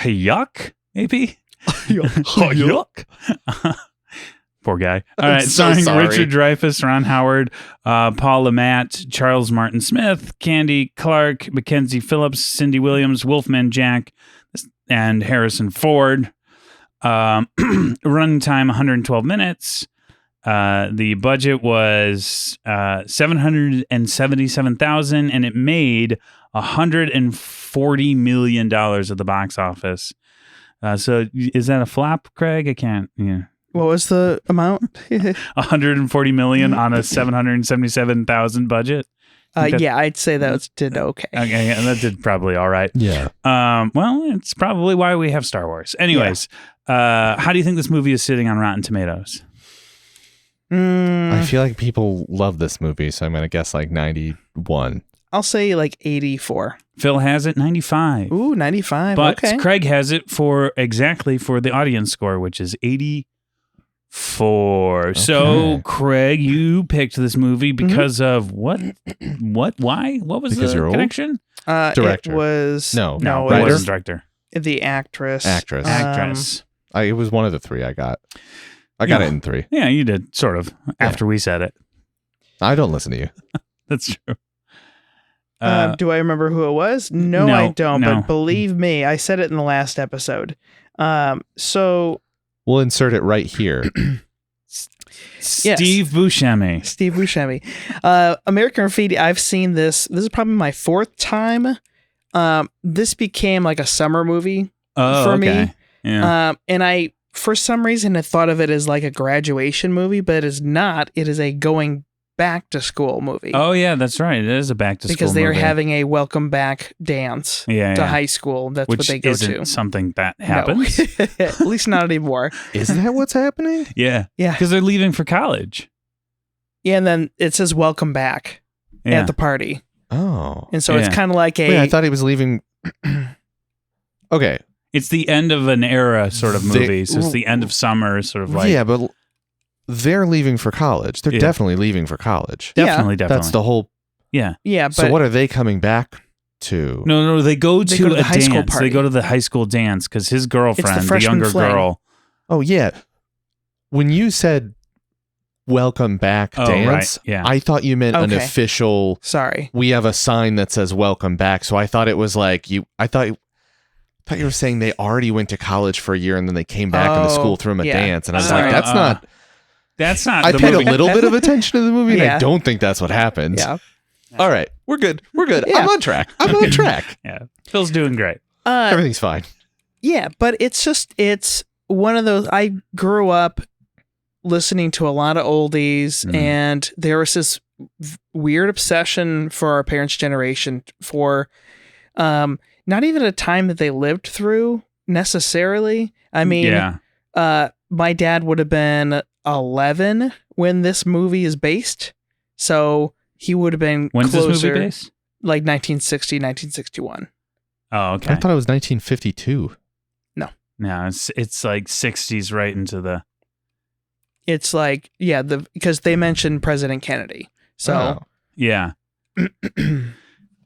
Hayek, maybe? Hayek? Poor guy. All right, starring Richard Dreyfuss, Ron Howard, Paul Le Charles Martin Smith, Candy Clark, Mackenzie Phillips, Cindy Williams, Wolfman Jack, and Harrison Ford. Running time 112 minutes. The budget was $777,000, and it made $140 million at the box office. So is that a flop, Craig? I can't. Yeah. What was the amount? 140 million on a 777,000 budget. Yeah, I'd say that did okay. Okay, yeah, that did probably all right. Yeah. Well, it's probably why we have Star Wars. Anyways, how do you think this movie is sitting on Rotten Tomatoes? I feel like people love this movie, so I'm going to guess like 91. I'll say like 84. Phil has it 95. Ooh, 95. But okay. Craig has it for the audience score, which is 84. Okay. So, Craig, you picked this movie because of what? Why? What was because the you're connection? Director. It was... No, it writer? wasn't director. The actress. Actress. It was one of the three I got. I got it in 3. Yeah, you did, sort of, after we said it. I don't listen to you. That's true. Do I remember who it was? No, I don't. No. But believe me, I said it in the last episode. So we'll insert it right here. Steve Buscemi. Steve Buscemi. American Graffiti. I've seen this. This is probably my 4th time. This became like a summer movie for me. Yeah. And I, for some reason, had thought of it as like a graduation movie, but it is not. It is a going back to school movie. Oh yeah, that's right. It is a back to school because they are movie. having a welcome back dance to high school. That's Which what they go isn't to. Something that happens. No. At least not anymore. Is that what's happening? Yeah. Yeah. Because they're leaving for college. Yeah, and then it says welcome back at the party. Oh. And so it's kind of like a... Wait, I thought he was leaving... Okay. It's the end of an era sort of movie. So it's the end of summer sort of like... Yeah, but they're leaving for college. They're definitely leaving for college. Definitely. That's the whole... Yeah. Yeah, but... So what are they coming back to? No, they go to the a high school dance. party. They go to the high school dance because his girlfriend, the freshman younger fling. girl... Oh, yeah. When you said welcome back dance, right. Yeah. I thought you meant an official... Sorry. We have a sign that says welcome back. So I thought it was like you... I thought you were saying they already went to college for a year and then they came back and the school threw them a dance. And I was like, that's not... That's not I the paid movie. a little bit of attention to the movie, and Yeah. I don't think that's what happened. Yeah. All right. We're good. Yeah. I'm on track. Yeah. Phil's doing great. Everything's fine. Yeah, but it's one of those... I grew up listening to a lot of oldies, and there was this weird obsession for our parents' generation for not even a time that they lived through necessarily. I mean, my dad would have been 11 when this movie is based. So He would have been When's closer, this movie based? like 1960, 1961. Oh, okay. I thought it was 1952. No, it's like 60s right into the. It's like, yeah, because they mentioned President Kennedy. So, Oh. Yeah.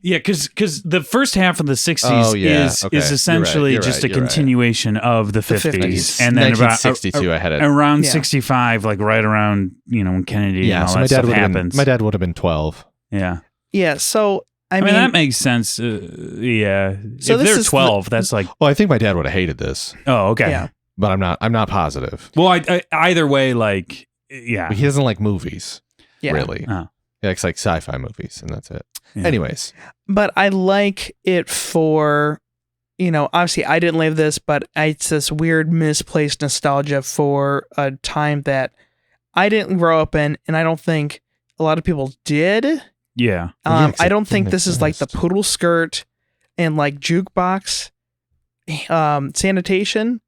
Yeah, because the first half of the 60s Oh, yeah. is Okay. essentially You're right. just a You're right. continuation of the 50s. And then 1962, I had it. around Yeah. 65, like right around, when Kennedy and all so that my stuff dad happens. my dad would have been 12. Yeah. yeah, so I mean, that makes sense. Yeah. So if this they're is 12, that's like, Well, I think my dad would have hated this, oh, okay. Yeah. but I'm not positive. Well, I either way, like, yeah. But he doesn't like movies, yeah. really. Oh. He likes like sci-fi movies, and that's it. Yeah. Anyways, But I like it for, obviously I didn't live this, but it's this weird misplaced nostalgia for a time that I didn't grow up in, and I don't think a lot of people did. Yeah. Well, yeah, 'cause I it don't think didn't this is like the exist. poodle skirt and like jukebox sanitation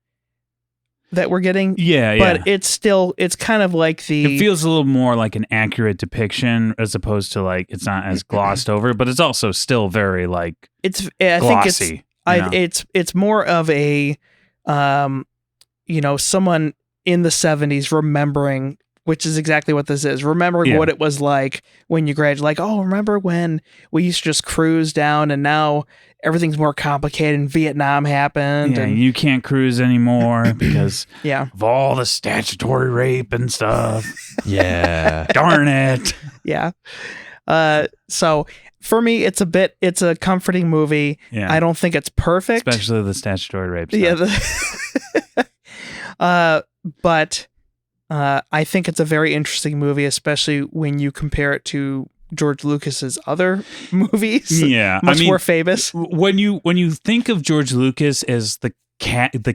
that we're getting. Yeah. But it's kind of like it feels a little more like an accurate depiction as opposed to like it's not as glossed over, but it's also still very like I think it's glossy. it's more of a someone in the 70s remembering, which is exactly what this is, remembering what it was like when you graduated. Like, oh, remember when we used to just cruise down, and now everything's more complicated and Vietnam happened. Yeah, And you can't cruise anymore because yeah, of all the statutory rape and stuff. yeah. Darn it. yeah. So for me, it's a comforting movie. Yeah. I don't think it's perfect. Especially the statutory rape stuff. Yeah. But I think it's a very interesting movie, especially when you compare it to George Lucas's other movies. Yeah. Much more famous. When you think of George Lucas as the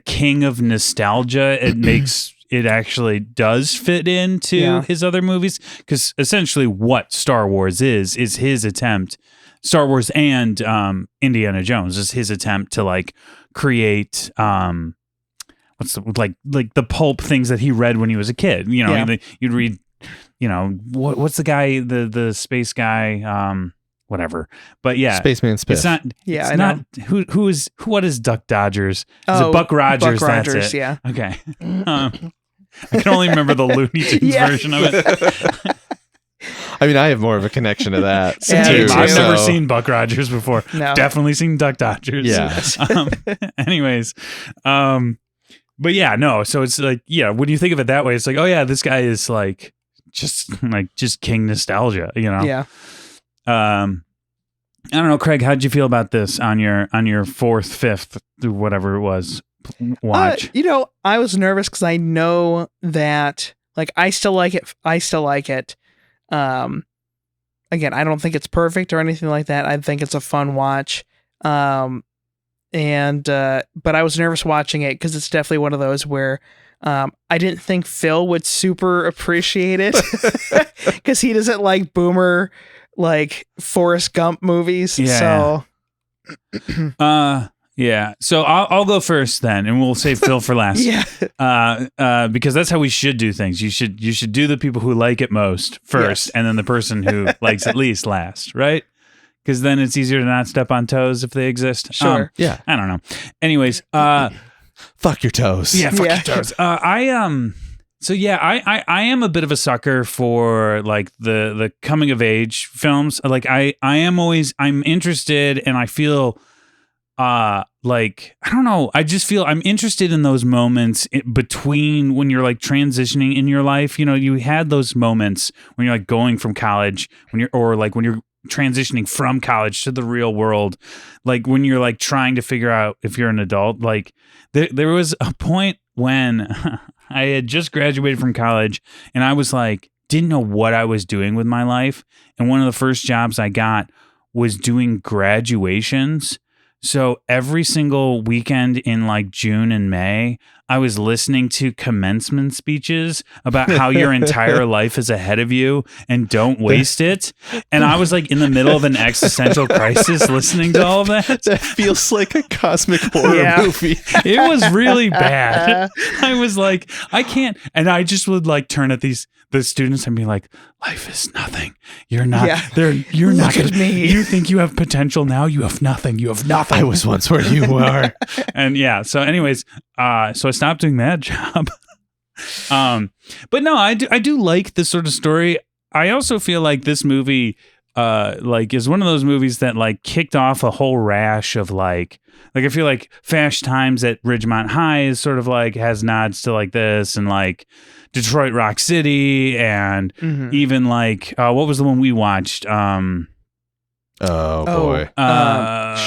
king of nostalgia, it makes it actually does fit into his other movies, because essentially what Star Wars is his attempt. Star Wars and Indiana Jones is his attempt to like create what's the, like the pulp things that he read when he was a kid. You'd read, what's the guy, the space guy, whatever. But yeah, Spaceman Spiff. it's not. Yeah, it's I not, know. What is Duck Dodgers? Is Oh, it Buck Rogers? Buck That's Rogers, it. yeah. Okay. I can only remember the Looney Tunes version of it. I mean, I have more of a connection to that. Yeah, too, me too. I've never so- seen Buck Rogers before. No. Definitely seen Duck Dodgers. Yeah. Anyways, but yeah, no. So it's like, yeah, when you think of it that way, it's like, oh yeah, this guy is like just king nostalgia, Yeah. I don't know, Craig. How'd you feel about this on your fourth, fifth, whatever it was watch? I was nervous because I know that like I still like it. Again, I don't think it's perfect or anything like that. I think it's a fun watch. But I was nervous watching it because it's definitely one of those where I didn't think Phil would super appreciate it because he doesn't like boomer, like Forrest Gump movies. Yeah. So Yeah. So I'll go first then, and we'll save Phil for last. yeah, Because that's how we should do things. You should do the people who like it most first, Yes. and then the person who likes it least last, right? Because then it's easier to not step on toes if they exist. Sure. Yeah. I don't know. Anyways, Fuck your toes. yeah, fuck Yeah. your toes. So yeah, I am a bit of a sucker for like the coming of age films. Like I'm interested, and I feel like, I don't know, I just feel I'm interested in those moments between when you're like transitioning in your life. You had those moments when you're like going from college, when you're transitioning from college to the real world, like when you're like trying to figure out if you're an adult. Like there was a point when I had just graduated from college, and I was like, didn't know what I was doing with my life. And one of the first jobs I got was doing graduations. So every single weekend in like June and May, I was listening to commencement speeches about how your entire life is ahead of you and don't waste it. And I was like in the middle of an existential crisis listening to all of that. That feels like a cosmic horror Yeah. movie. It was really bad. I was like, I can't. And I just would like turn at these the students and be like, life is nothing. You're not Yeah. there. You're Look not gonna, at me. You think you have potential now? You have nothing. You have nothing. I was once where you were. And yeah. So anyways, so I stopped doing that job. But no, I do like this sort of story. I also feel like this movie, like is one of those movies that like kicked off a whole rash of like I feel like Fast Times at Ridgemont High is sort of like has nods to like this, and like Detroit Rock City, and even like what was the one we watched? Oh boy.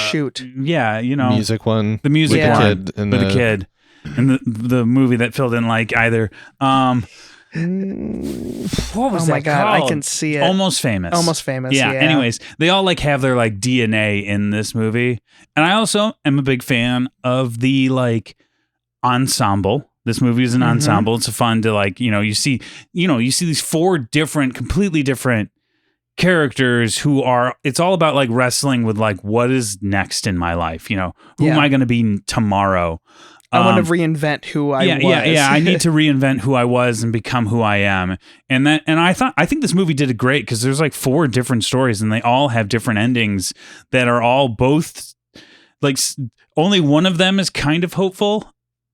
Shoot. Yeah, you know, Music one. the music Yeah. one Kid and with the kid, and the movie that filled in like either what was Oh that my God, I called? can see it. Almost Famous. Almost Famous. Yeah. Yeah. Anyways, they all like have their like DNA in this movie, and I also am a big fan of the like ensemble. This movie is an ensemble. It's fun to like you see these four completely different characters who are. It's all about like wrestling with like what is next in my life. Who am I going to be tomorrow? I want to reinvent who I was. Yeah. I need to reinvent who I was and become who I am. And I think this movie did it great because there's like four different stories and they all have different endings that are all both like only one of them is kind of hopeful.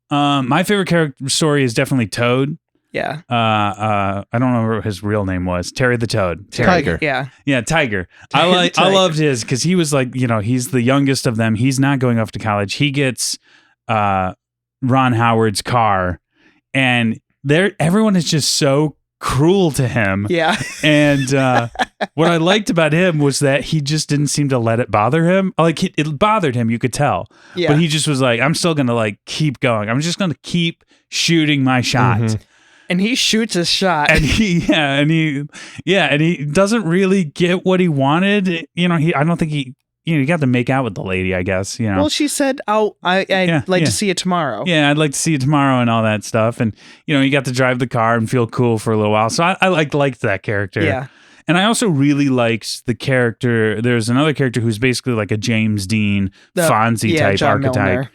My favorite character story is definitely Toad. Yeah. I don't know what his real name was. Terry the Toad. Tiger. Yeah. Yeah, Tiger. I loved his because he was like he's the youngest of them. He's not going off to college. He gets Ron Howard's car, and everyone is just so cruel to him. Yeah. And what I liked about him was that he just didn't seem to let it bother him. Like it bothered him, you could tell. Yeah. But he just was like, I'm still gonna like keep going. I'm just gonna keep shooting my shot. And he shoots his shot. And he doesn't really get what he wanted. I don't think he got to make out with the lady, I guess. Well, she said, I'd like to see it tomorrow. Yeah, I'd like to see it tomorrow and all that stuff. And, you got to drive the car and feel cool for a little while. So I liked that character. Yeah. And I also really liked the character. There's another character who's basically like a James Dean, Fonzie type John archetype.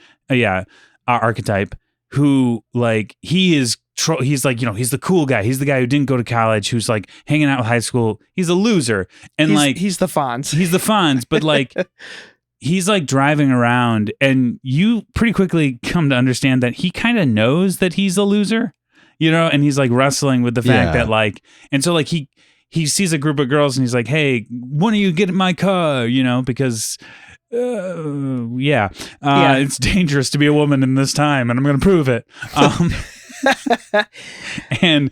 Archetype who like he's like, he's the cool guy. He's the guy who didn't go to college, who's like hanging out with high school. He's a loser. And he's the Fonz. He's the Fonz, but like he's like driving around and you pretty quickly come to understand that he kind of knows that he's a loser, and he's like wrestling with the fact that like, and so like he sees a group of girls and he's like, hey, when are you get in my car? Because it's dangerous to be a woman in this time and I'm going to prove it. And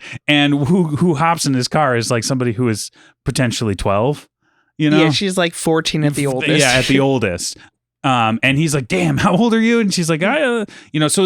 who hops in his car is like somebody who is potentially 12, Yeah, she's like 14 at the oldest. Yeah, at the oldest. And he's like, damn, how old are you? And she's like, so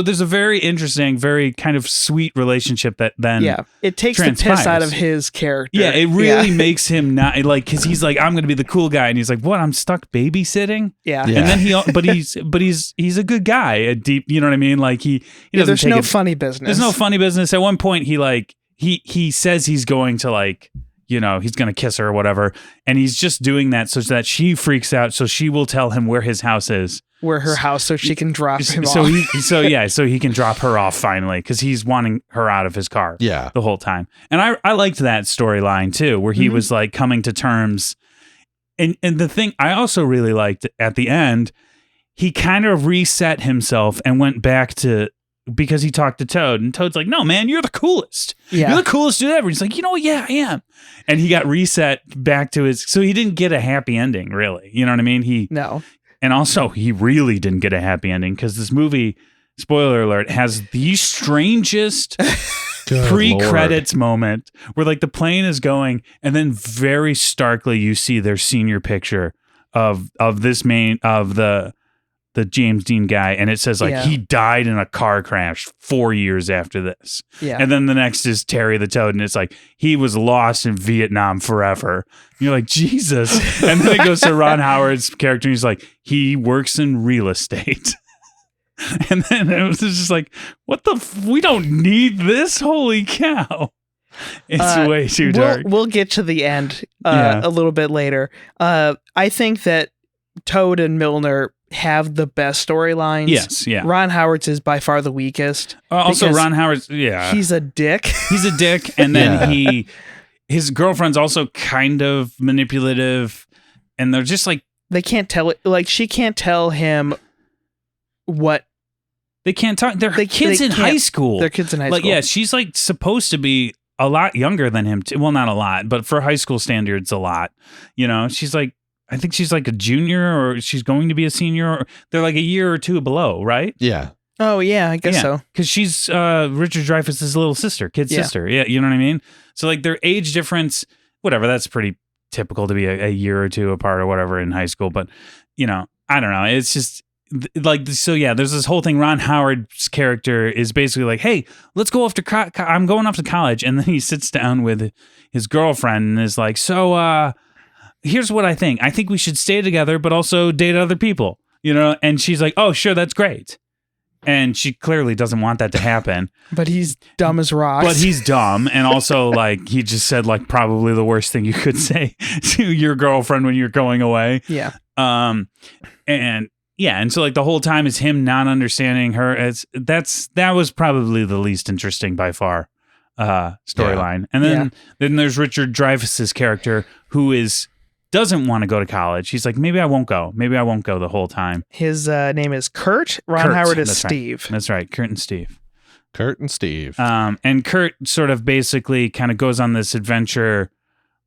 there's a very interesting, very kind of sweet relationship that then it takes transpires. the piss out of his character. Yeah, it really makes him not like, because he's like, I'm going to be the cool guy, and he's like, what? I'm stuck babysitting. Yeah. And then he's a good guy, a deep, you know what I mean? Like he doesn't. There's no funny business. There's no funny business. At one point, he says he's going to like. He's going to kiss her or whatever. And he's just doing that so that she freaks out. So she will tell him where his house is. Where her house, so she can drop him off. So he can drop her off finally because he's wanting her out of his car the whole time. And I liked that storyline too, where he was like coming to terms. And the thing I also really liked at the end, he kind of reset himself and went back to, because he talked to Toad, and Toad's like, no, man, you're the coolest. Yeah. You're the coolest dude ever. He's like, yeah, I am. And he got reset back to so he didn't get a happy ending, really. You know what I mean? No. And also, he really didn't get a happy ending because this movie, spoiler alert, has the strangest pre-credits moment where like the plane is going, and then very starkly you see their senior picture of the James Dean guy, and it says like he died in a car crash 4 years after this. Yeah. And then the next is Terry the Toad, and it's like he was lost in Vietnam forever. And you're like, Jesus. And then it goes to Ron Howard's character, and he's like, he works in real estate. And then it was just like, what we don't need this. Holy cow. It's way too dark. We'll get to the end a little bit later. I think that Toad and Milner have the best storylines. Yes, yeah. Ron Howard's is by far the weakest. Also, because Ron Howard's, yeah. he's a dick. He's a dick, and then his girlfriend's also kind of manipulative, and they're just like... They can't tell it. Like, she can't tell him what... They can't talk. They're kids in high school. They're kids in high school. Like, yeah, she's like supposed to be a lot younger than him. Well, not a lot, but for high school standards, a lot. You know, she's like, I think she's like a junior, or she's going to be a senior. Or they're like a year or two below, right? Yeah. Oh, yeah, I guess so. Because she's Richard Dreyfuss's little sister, kid sister. Yeah, you know what I mean? So, like, their age difference, whatever, that's pretty typical to be a year or two apart or whatever in high school. But, you know, I don't know. It's just... Like, so yeah, there's this whole thing. Ron Howard's character is basically like, hey, let's go off to I'm going off to college. And then he sits down with his girlfriend and is like, so here's what I think we should stay together but also date other people, you know. And she's like, oh sure, that's great. And she clearly doesn't want that to happen. But he's dumb as rocks. But he's dumb, and also like he just said like probably the worst thing you could say to your girlfriend when you're going away. Yeah. And yeah, and so like the whole time is him not understanding her. That was probably the least interesting by far storyline. And then there's Richard Dreyfuss's character who doesn't want to go to college. He's like, maybe I won't go. Maybe I won't go the whole time. His name is Kurt. Ron Howard is Steve. Right. That's right, Kurt and Steve. And Kurt sort of basically kind of goes on this adventure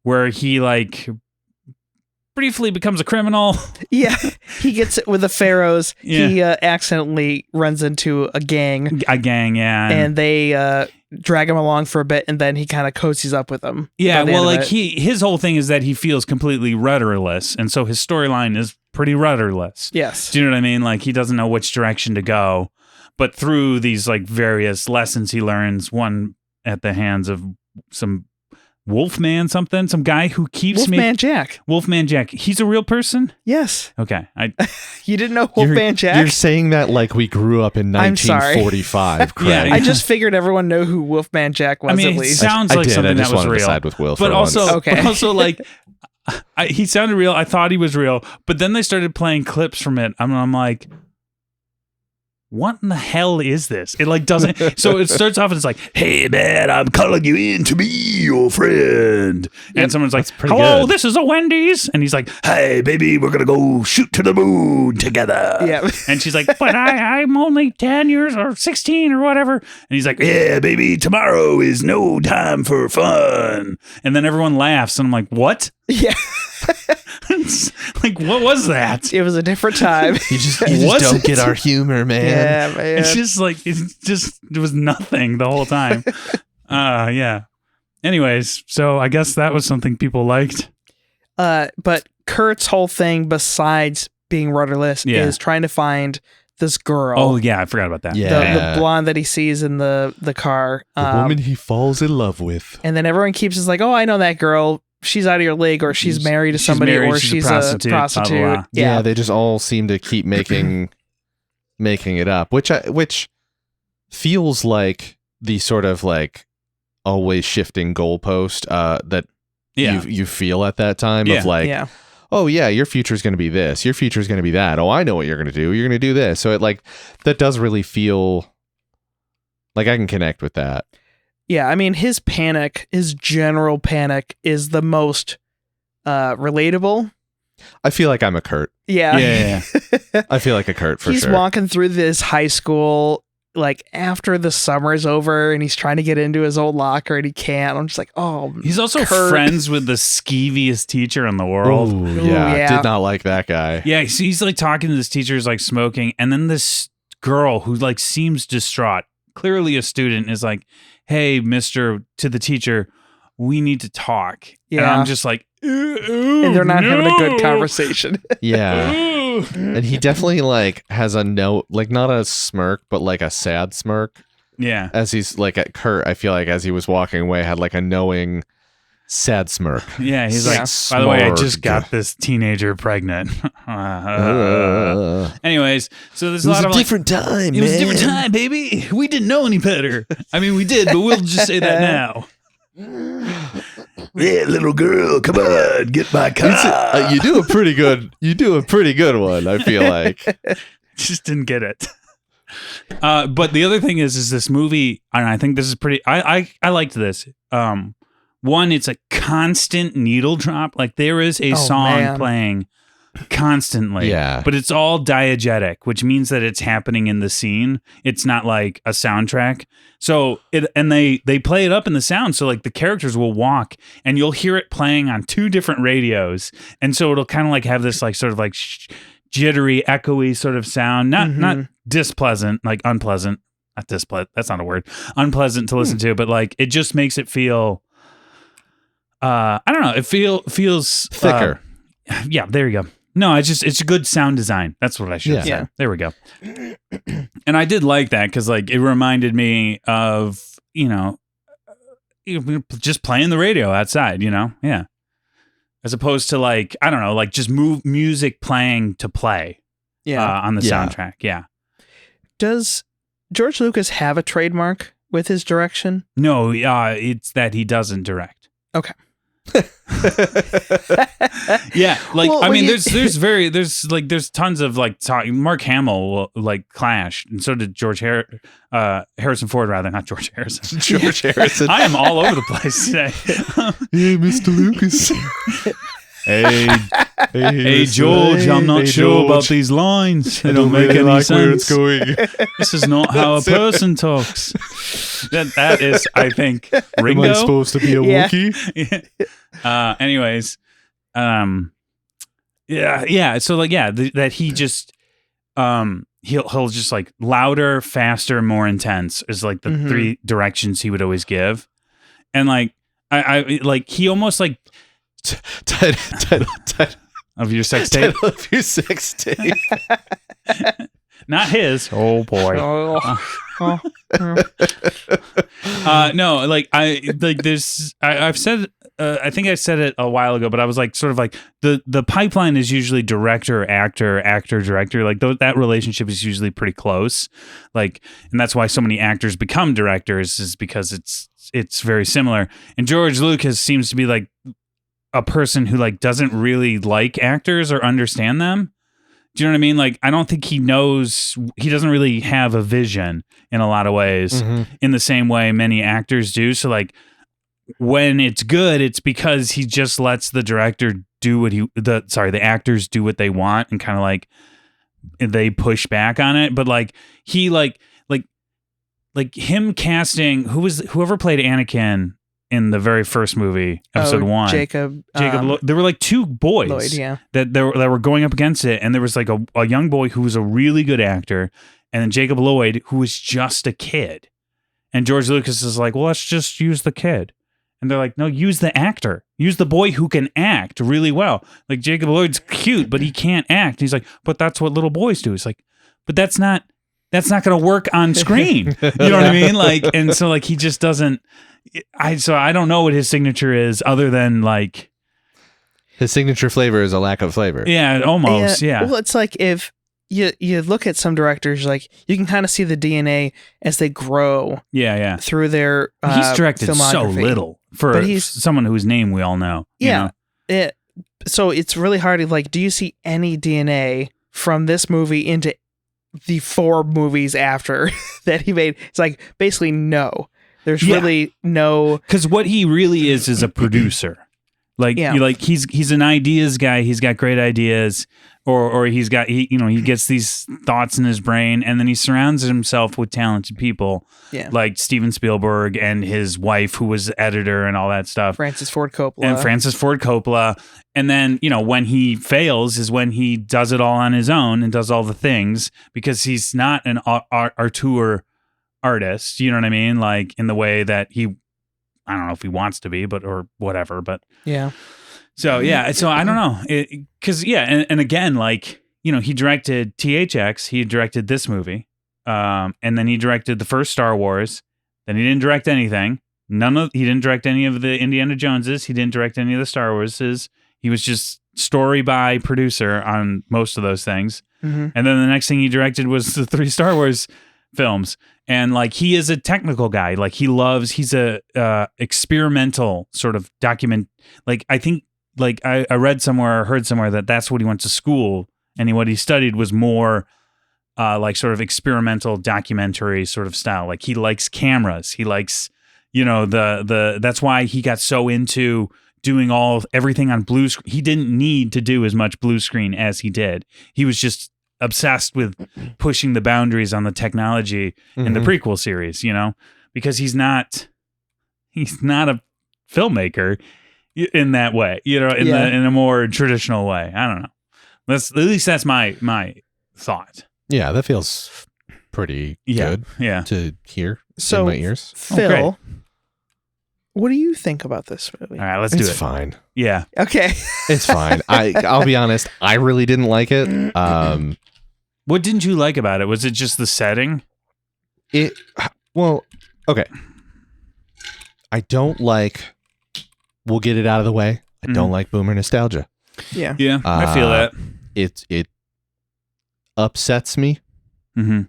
where he like briefly becomes a criminal. Yeah, he gets it with the Pharaohs. Yeah. He accidentally runs into a gang. Yeah. And they drag him along for a bit, and then he kind of cozies up with them. Yeah, well, like his whole thing is that he feels completely rudderless, and so his storyline is pretty rudderless. Yes. Do you know what I mean? Like, he doesn't know which direction to go, but through these like various lessons he learns, one at the hands of some Wolfman something, some guy who keeps Wolfman Jack. He's a real person? Yes. Okay. You didn't know Wolfman Jack? You're saying that like we grew up in 1945, Craig. Yeah. I just figured everyone knew who Wolfman Jack was, I mean, at least. It sounds like something that was real. To side with Will but for also, once. like, he sounded real. I thought he was real, but then they started playing clips from it. I'm like, what in the hell is this? It like doesn't. So it starts off and it's like, hey man, I'm calling you in to be your friend. And someone's like, hello, this is a Wendy's. And he's like, hey baby, we're going to go shoot to the moon together. Yeah. And she's like, but I'm only 10 years or 16 or whatever. And he's like, yeah, baby, tomorrow is no time for fun. And then everyone laughs. And I'm like, what? Yeah. Like, what was that? It was a different time. You just don't get our humor, man. Yeah, man. It's just like, it was nothing the whole time. Yeah. Anyways, so I guess that was something people liked. But Kurt's whole thing, besides being rudderless, is trying to find this girl. Oh, yeah, I forgot about that. Yeah. The blonde that he sees in the car. The woman he falls in love with. And then everyone keeps is like, oh, I know that girl. She's out of your league, or she's married to somebody, or she's a prostitute. Blah, blah, blah. Yeah, they just all seem to keep making it up, which feels like the sort of like always shifting goalpost that you feel at that time of like, oh yeah, your future is going to be this, your future is going to be that. Oh, I know what you're going to do. You're going to do this. So it like that does really feel like I can connect with that. Yeah, I mean, his general panic is the most relatable. I feel like I'm a Kurt. Yeah. I feel like a Kurt for sure. He's walking through this high school, like, after the summer is over, and he's trying to get into his old locker, and he can't. I'm just like, oh, he's also Kurt. friends with the skeeviest teacher in the world. Ooh, yeah. Did not like that guy. Yeah, he's like talking to this teacher who's like smoking, and then this girl who like seems distraught, clearly a student, is like, hey, mister, to the teacher, we need to talk. Yeah. And I'm just like, and they're not having a good conversation. Yeah. And he definitely like has a note, like not a smirk, but like a sad smirk. Yeah. As he's like at Kurt, I feel like as he was walking away, had like a knowing sad smirk. Yeah. He's like, by the way, I just got this teenager pregnant. Anyways, so there's a lot of different time. It was a different time, baby. We didn't know any better. I mean, we did, but we'll just say that now. Yeah, little girl, come on, get my car. You do a pretty good one, I feel like. Just didn't get it. But the other thing is this movie, and I think this is pretty. I liked this. One, it's a constant needle drop. Like there is a song playing constantly, but it's all diegetic, which means that it's happening in the scene. It's not like a soundtrack. So they play it up in the sound. So like the characters will walk, and you'll hear it playing on two different radios, and so it'll kind of like have this like sort of like jittery, echoey sort of sound. Not displeasant, like unpleasant. Not displeasant. That's not a word. Unpleasant to listen to, but like it just makes it feel. I don't know. It feels thicker. Yeah, there you go. No, it's a good sound design. That's what I should say. Yeah. There we go. And I did like that because like it reminded me of just playing the radio outside. Yeah, as opposed to like I don't know, like just music playing to play. On the soundtrack. Yeah. Does George Lucas have a trademark with his direction? No, it's that he doesn't direct. Okay. Yeah, like well, I mean, there's tons of like Mark Hamill like Clash, and so did Harrison Ford, rather, not George Harrison. George Harrison. I am all over the place today. Hey, Mr. Lucas. Hey, George, I'm not sure about these lines. They don't make any sense. Where it's going. This is not how a person talks. That is, I think, Ringo. Am I supposed to be a Wookiee? Anyways, yeah. So like, that he just, he'll just like louder, faster, more intense is like the three directions he would always give, and like I like he almost like. Title of your sex tape. Title of your sex tape. Not his. Oh boy. No, like I've said. I think I said it a while ago, but I was like, sort of like the pipeline is usually director, actor, director. Like that relationship is usually pretty close. Like, and that's why so many actors become directors, is because it's very similar. And George Lucas seems to be like a person who like doesn't really like actors or understand them. Do you know what I mean? Like, I don't think he doesn't really have a vision in a lot of ways in the same way many actors do. So like when it's good, it's because he just lets the director do the actors do what they want, and kind of like they push back on it. But like he like him casting whoever played Anakin in the very first movie, episode 1, Jacob. There were like two boys Lloyd, that were going up against it, and there was like a young boy who was a really good actor, and then Jacob Lloyd, who was just a kid. And George Lucas is like, well, let's just use the kid. And they're like, no, use the actor. Use the boy who can act really well. Like, Jacob Lloyd's cute, but he can't act. And he's like, but that's what little boys do. It's like, but that's not going to work on screen. You know what I mean? Like, and so like he just doesn't. I don't know what his signature is, other than like his signature flavor is a lack of flavor. Yeah, almost. Yeah. Well, it's like if you look at some directors, like you can kind of see the DNA as they grow. Yeah. Through their he's directed so little for someone whose name we all know. Yeah. So it's really hard to like. Do you see any DNA from this movie into the 4 movies after that he made? It's like basically no. There's really no, because what he really is a producer. Like, he's an ideas guy. He's got great ideas, or he gets these thoughts in his brain, and then he surrounds himself with talented people, like Steven Spielberg and his wife, who was the editor and all that stuff. Francis Ford Coppola. And then, when he fails is when he does it all on his own and does all the things, because he's not an auteur artist, you know what I mean? Like, in the way that I don't know if he wants to be, or whatever, but yeah. So I don't know, because and again, like, he directed THX, he directed this movie, and then he directed the first Star Wars. Then he didn't direct anything. He didn't direct any of the Indiana Joneses. He didn't direct any of the Star Warses. He was just story by producer on most of those things. And then the next thing he directed was the 3 Star Wars films. And like he is a technical guy. Like he's a experimental sort of document. Like I think like I read somewhere or heard somewhere that that's what he went to school, and what he studied was more like sort of experimental documentary sort of style. Like he likes cameras. He likes, that's why he got so into doing everything on blue screen. He didn't need to do as much blue screen as he did. He was just obsessed with pushing the boundaries on the technology in the prequel series, because he's not a filmmaker in that way, in a more traditional way. I don't know. At least that's my thought. Yeah, that feels pretty good to hear in my ears. Phil, what do you think about this movie? All right, let's do it. It's fine. Yeah. Okay. It's fine. I'll be honest, I really didn't like it. What didn't you like about it? Was it just the setting? Okay. I don't like, we'll get it out of the way. I don't like boomer nostalgia. Yeah. Yeah, I feel that. It upsets me. Mm-hmm.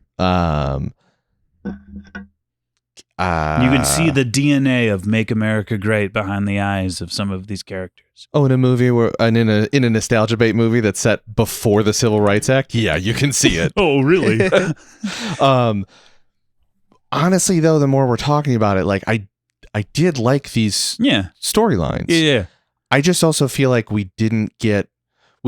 You can see the DNA of "Make America Great" behind the eyes of some of these characters. Oh, in a movie in a nostalgia bait movie that's set before the Civil Rights Act, yeah, you can see it. Oh, really? Honestly, though, the more we're talking about it, like I did like these storylines. Yeah. I just also feel like we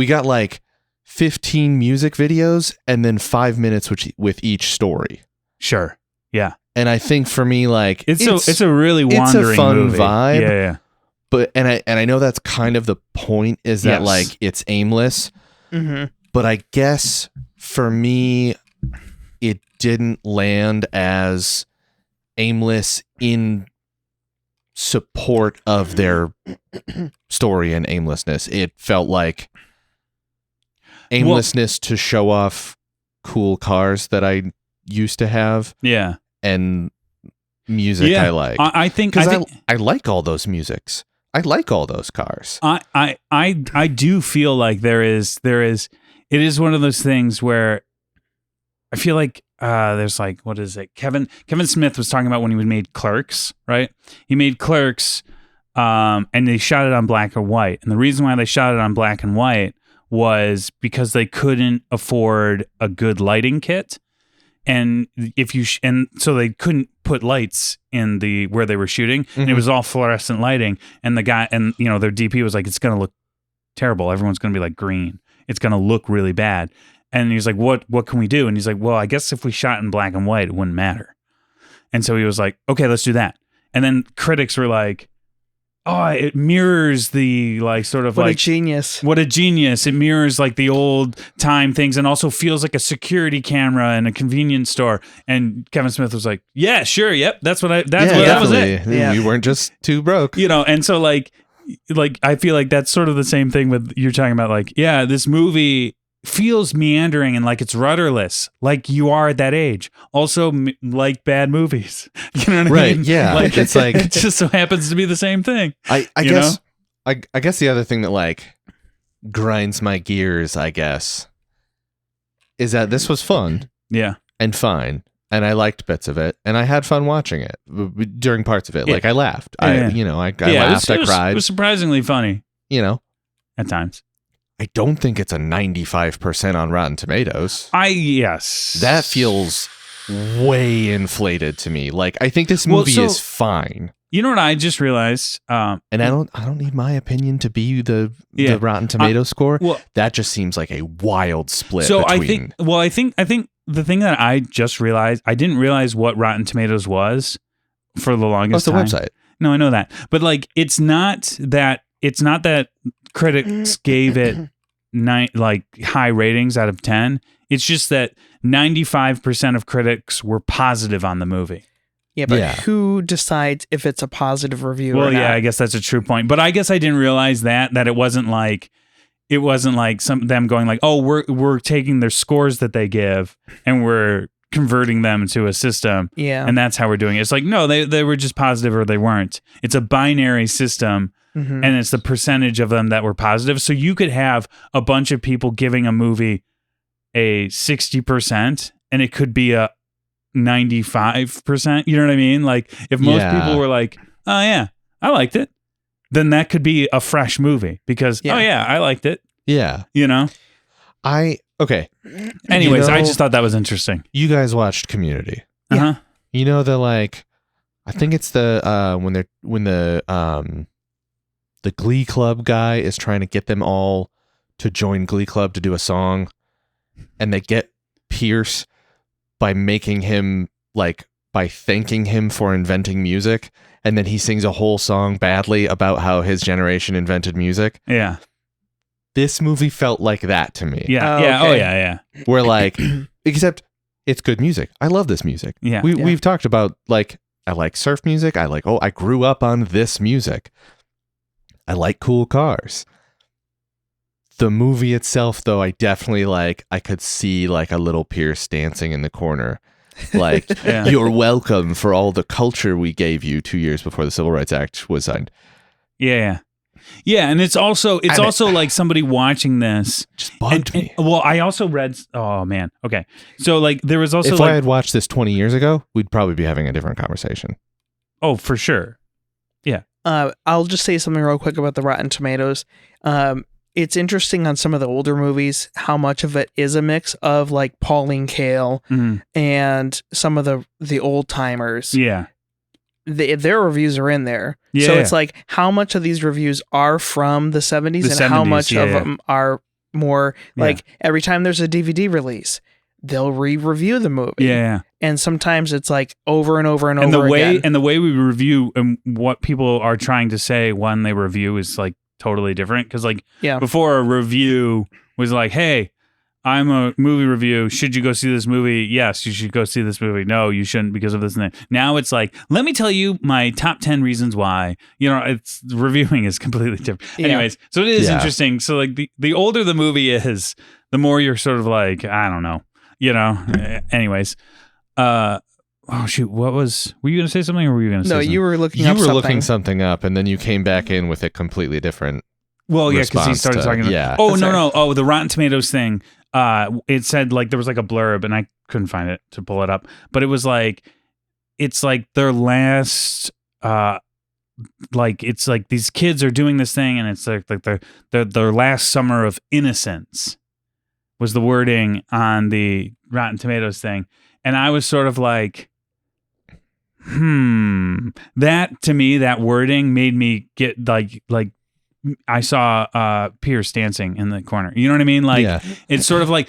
got like 15 music videos and then 5 minutes with each story. Sure. Yeah. And I think for me, like it's a really wandering, it's a fun movie. vibe. Yeah. But I know that's kind of the point, is that like it's aimless. Mm-hmm. But I guess for me, it didn't land as aimless in support of their story and aimlessness. It felt like aimlessness to show off cool cars that I used to have. Yeah. And music I like. I think I like all those musics. I like all those cars. I do feel like it is one of those things where I feel like there's like, what is it? Kevin Smith was talking about when he made Clerks, right? He made Clerks and they shot it on black and white. And the reason why they shot it on black and white was because they couldn't afford a good lighting kit. And so they couldn't put lights in where they were shooting, and it was all fluorescent lighting. And the guy, and their DP was like, "It's gonna look terrible. Everyone's gonna be like green. It's gonna look really bad." And he's like, "What can we do?" And he's like, "Well, I guess if we shot in black and white, it wouldn't matter." And so he was like, "Okay, let's do that." And then critics were like, "Oh, it mirrors the like sort of what like a genius! What a genius! It mirrors like the old time things, and also feels like a security camera in a convenience store." And Kevin Smith was like, "Yeah, sure, yep, that was it." Yeah. We weren't just too broke, And so like I feel like that's sort of the same thing with you're talking about. Like, yeah, this movie feels meandering and like it's rudderless, like you are at that age. Also, like bad movies, you know what I mean? Yeah, like it's like it just so happens to be the same thing. I guess the other thing that like grinds my gears, I guess, is that this was fun, and fine, and I liked bits of it, and I had fun watching it during parts of it. Like I laughed, I laughed, I cried. It was surprisingly funny, at times. I don't think it's a 95% on Rotten Tomatoes. Yes. That feels way inflated to me. Like, I think this movie is fine. You know what I just realized? And I don't need my opinion to be the Rotten Tomato score. Well, that just seems like a wild split. So between... I think the thing that I just realized, I didn't realize what Rotten Tomatoes was for the longest time. What's the website? No, I know that. But like, it's not that critics gave it high ratings out of 10. It's just that 95% of critics were positive on the movie. Yeah, but who decides if it's a positive review or not? Well, yeah, I guess that's a true point. But I guess I didn't realize that it wasn't like them going like, "Oh, we're taking their scores that they give and we're converting them to a system." Yeah. And that's how we're doing it. It's like, no, they were just positive or they weren't. It's a binary system. Mm-hmm. And it's the percentage of them that were positive. So you could have a bunch of people giving a movie a 60%, and it could be a 95%. You know what I mean? Like if most people were like, oh yeah, I liked it, then that could be a fresh movie because, oh yeah, I liked it. Yeah. You know? Okay. Anyways, I just thought that was interesting. You guys watched Community. Uh-huh. You know, like, I think it's when the Glee Club guy is trying to get them all to join Glee Club to do a song, and they get Pierce by making him by thanking him for inventing music, and then he sings a whole song badly about how his generation invented music. Yeah. This movie felt like that to me. Yeah. Oh, yeah. okay. Oh yeah. Yeah. Where like, except it's good music. I love this music. Yeah. We've talked about like, I like surf music. I grew up on this music. I like cool cars. The movie itself, though, I definitely I could see like a little Pierce dancing in the corner. Like, you're welcome for all the culture we gave you 2 years before the Civil Rights Act was signed. Yeah. Yeah. And it's also like somebody watching this. Just bugged me. Well, I also read, oh man. Okay. So like there was also if I had watched this 20 years ago, we'd probably be having a different conversation. Oh, for sure. Yeah. I'll just say something real quick about the Rotten Tomatoes. It's interesting on some of the older movies how much of it is a mix of like Pauline Kael and some of the old timers. Yeah. Their reviews are in there. Yeah. So it's like how much of these reviews are from the 70s and how much of them are more like every time there's a DVD release, they'll re-review the movie. Yeah. And sometimes it's like over and over and and over again. And the way we review and what people are trying to say when they review is like totally different. Because like before a review was like, hey, I'm a movie review. Should you go see this movie? Yes, you should go see this movie. No, you shouldn't because of this and that. Now it's like, let me tell you my top 10 reasons why. You know, it's reviewing is completely different. Yeah. Anyways, so it is interesting. So like the older the movie is, the more you're sort of like, I don't know. You know. Anyways, oh shoot, were you going to say something or were you going to say something? No, you were looking something up and then you came back in with a completely different Well, yeah, because he started talking about Oh, the Rotten Tomatoes thing. It said like there was like a blurb and I couldn't find it to pull it up, but it was like it's like their last like it's like these kids are doing this thing and it's like their last summer of innocence was the wording on the Rotten Tomatoes thing. And I was sort of like, that to me, that wording made me get like I saw Pierce dancing in the corner. You know what I mean? Like it's sort of like,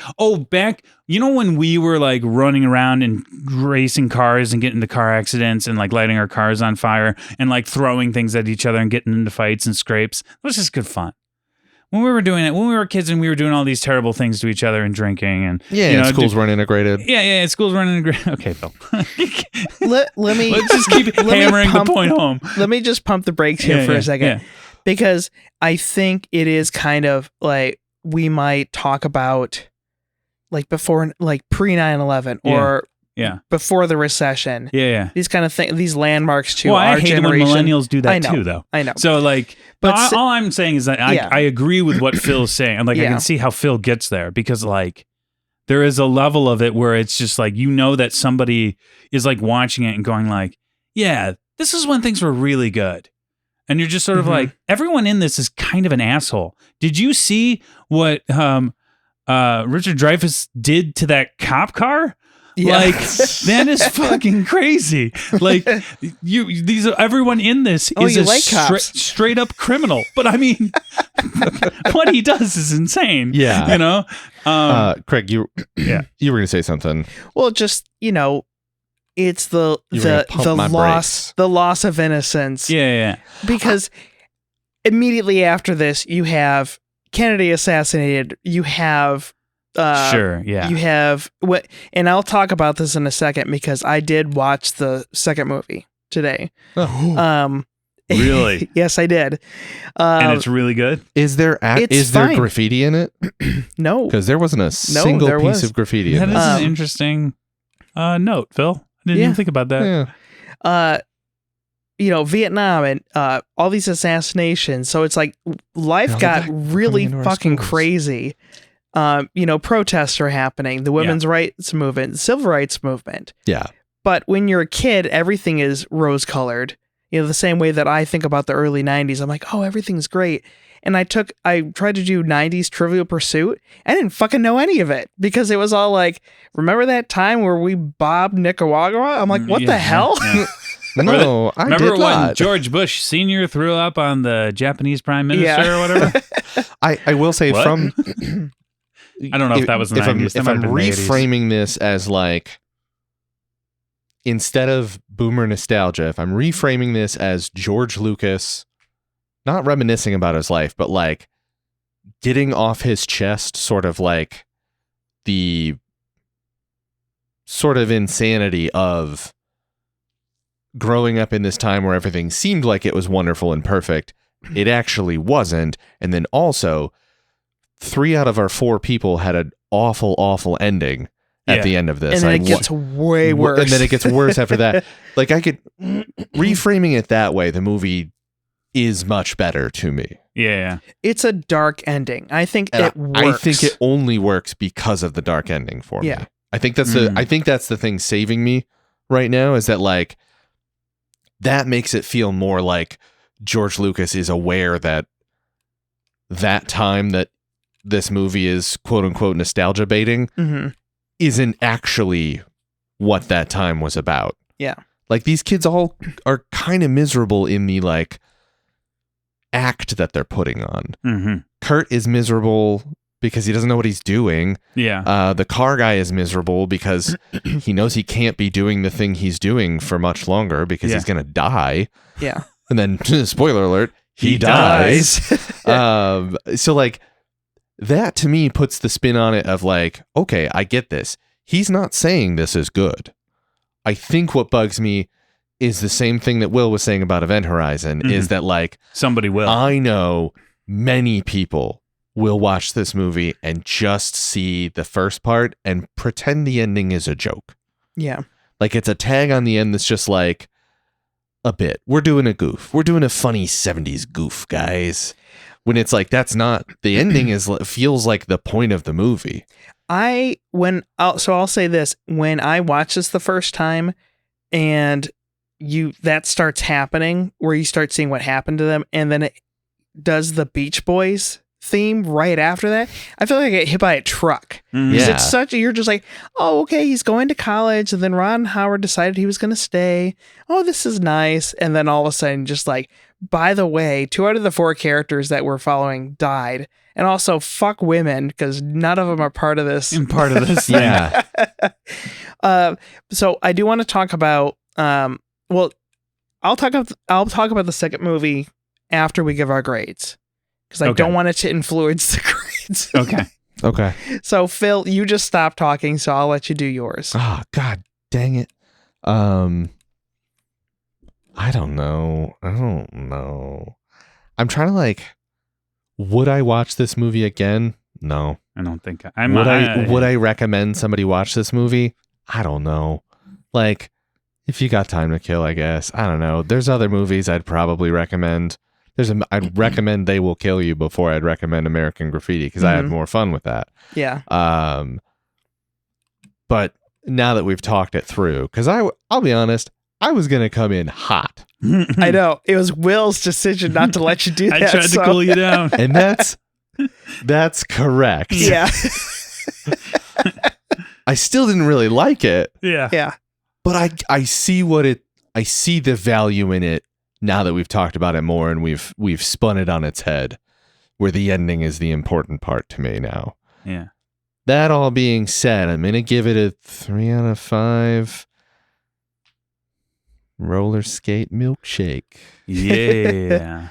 back, you know, when we were like running around and racing cars and getting into car accidents and like lighting our cars on fire and like throwing things at each other and getting into fights and scrapes. It was just good fun. When we were doing it, when we were kids and we were doing all these terrible things to each other and drinking and schools weren't integrated. Yeah, schools weren't integrated. Okay, Phil. Let's just keep hammering the point home. Let me just pump the brakes here for a second. Yeah. Because I think it is kind of like we might talk about like before, like pre 9/11 or before the recession. Yeah. These kind of things, these landmarks to our generation. I hate when millennials do that too, though. I know. So like, but all I'm saying is that I agree with what Phil's saying. I'm like, I can see how Phil gets there because like there is a level of it where it's just like, you know, that somebody is like watching it and going like, yeah, this is when things were really good. And you're just sort of like, everyone in this is kind of an asshole. Did you see what Richard Dreyfuss did to that cop car? Yeah. Like that is fucking crazy. Like everyone in this is a straight up criminal. But I mean, what he does is insane. Yeah, you know. Craig, you were going to say something. Well, just it's the loss of innocence. Yeah. Because immediately after this, you have Kennedy assassinated. You have you have what, and I'll talk about this in a second because I did watch the second movie today. Really? Yes, I did. And it's really good. Is there there graffiti in it? No, because there wasn't a single piece of graffiti. That is an interesting note, Phil. I didn't even think about that. Yeah. Vietnam and all these assassinations. So it's like life got really fucking crazy protests are happening, the women's rights movement, civil rights movement. Yeah. But when you're a kid, everything is rose colored. The same way that I think about the early 90s. I'm like, oh, everything's great. And I tried to do 90s Trivial Pursuit. I didn't fucking know any of it because it was all like, remember that time where we bombed Nicaragua? I'm like, what the hell? Yeah. No, I remember did when not. George Bush Sr. threw up on the Japanese prime minister or whatever? I will say What? from... I don't know if that was the 90s. If I'm reframing this as like, instead of boomer nostalgia, if I'm reframing this as George Lucas, not reminiscing about his life, but like getting off his chest sort of like the sort of insanity of growing up in this time where everything seemed like it was wonderful and perfect. It actually wasn't. And then also 3 out of our 4 people had an awful, awful ending at the end of this. And then it gets way worse. And then it gets worse after that. Like, I could reframing it that way. The movie is much better to me. Yeah. It's a dark ending. I think it works. I think it only works because of the dark ending for me. I think that's the thing saving me right now, is that like that makes it feel more like George Lucas is aware that time that this movie is quote unquote nostalgia baiting isn't actually what that time was about. Yeah. Like, these kids all are kind of miserable in the like act that they're putting on. Mm-hmm. Kurt is miserable because he doesn't know what he's doing. Yeah. The car guy is miserable because he knows he can't be doing the thing he's doing for much longer because he's going to die. Yeah. And then, spoiler alert, he dies. So like, that to me puts the spin on it of like, okay, I get this. He's not saying this is good. I think what bugs me is the same thing that Will was saying about Event Horizon, is that like, somebody will. I know many people will watch this movie and just see the first part and pretend the ending is a joke. Yeah. Like, it's a tag on the end that's just like a bit. We're doing a goof. We're doing a funny 70s goof, guys. When it's like, that's not, the ending feels like the point of the movie. I'll say this, when I watched this the first time and that starts happening where you start seeing what happened to them, and then it does the Beach Boys theme right after that, I feel like I get hit by a truck. It's you're just like, oh, okay, he's going to college, and then Ron Howard decided he was going to stay. Oh, this is nice. And then all of a sudden, just like, by the way, 2 out of the 4 characters that we're following died. And also, fuck women, because none of them are part of this. Yeah. So I do want to talk about, I'll talk about the second movie after we give our grades, because I don't want it to influence the grades. Okay. So Phil, you just stopped talking, so I'll let you do yours. Oh, God dang it. I don't know. I'm trying to like, would I watch this movie again? No. I don't think would I recommend somebody watch this movie? I don't know. Like, if you got time to kill, I guess. I don't know. There's other movies I'd probably recommend. I'd recommend They Will Kill You before I'd recommend American Graffiti, because I had more fun with that. Yeah. But now that we've talked it through, because I'll be honest, I was gonna come in hot. I know. It was Will's decision not to let you do that. I tried to cool you down. And that's correct. Yeah. I still didn't really like it. Yeah. Yeah. But I see I see the value in it now that we've talked about it more and we've spun it on its head, where the ending is the important part to me now. Yeah. That all being said, I'm gonna give it a 3 out of 5. Roller skate milkshake. Yeah.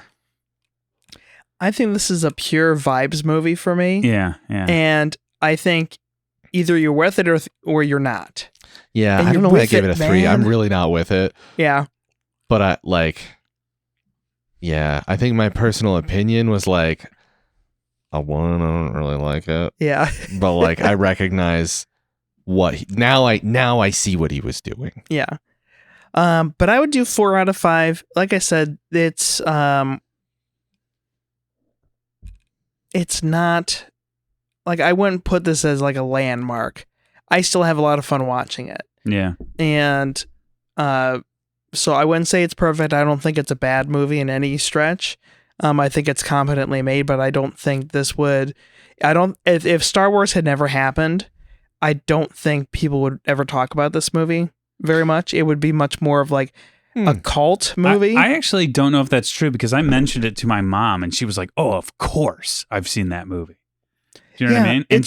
I think this is a pure vibes movie for me. Yeah. And I think either you're with it or you're not. Yeah, and I don't know why I gave it a 3. man. I'm really not with it. Yeah. But I think my personal opinion was like a 1. I don't really like it. Yeah. But like, I recognize now I see what he was doing. Yeah. But I would do 4 out of 5. Like I said, it's not like I wouldn't put this as like a landmark. I still have a lot of fun watching it. Yeah. And so I wouldn't say it's perfect. I don't think it's a bad movie in any stretch. I think it's competently made, but I don't think this would. If Star Wars had never happened, I don't think people would ever talk about this movie very much. It would be much more of like a cult movie. I actually don't know if that's true because I mentioned it to my mom and she was like, "Oh, of course, I've seen that movie." Do you know what I mean? And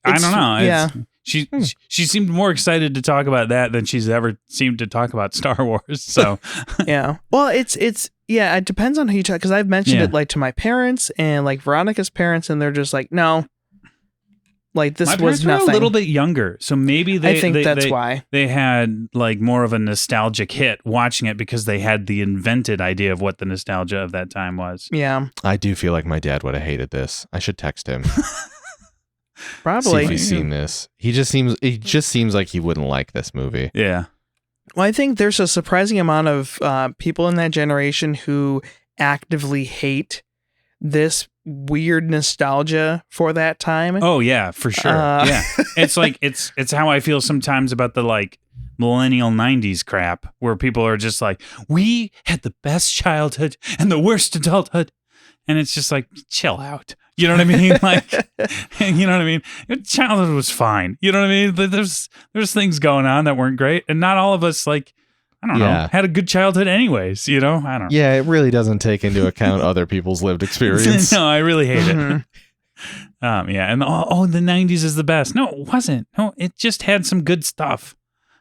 I don't know. Yeah. She seemed more excited to talk about that than she's ever seemed to talk about Star Wars. So yeah. Well, it depends on who you talk, because I've mentioned it like to my parents and like Veronica's parents, and they're just like, no, like this was nothing. Were a little bit younger, so maybe I think that's why they had like more of a nostalgic hit watching it because they had the invented idea of what the nostalgia of that time was. Yeah, I do feel like my dad would have hated this. I should text him. Probably. See if he's seen this. He just seems like he wouldn't like this movie. Yeah. Well, I think there's a surprising amount of people in that generation who actively hate this weird nostalgia for that time. Oh yeah, for sure. Yeah. It's like it's how I feel sometimes about the like millennial 90s crap where people are just like, we had the best childhood and the worst adulthood. And it's just like, chill out. You know what I mean? Like, you know what I mean? Your childhood was fine. You know what I mean? There's things going on that weren't great. And not all of us, like, I don't know, had a good childhood anyways, you know? I don't know. Yeah, it really doesn't take into account other people's lived experience. No, I really hate it. Yeah, and the 90s is the best. No, it wasn't. No, it just had some good stuff.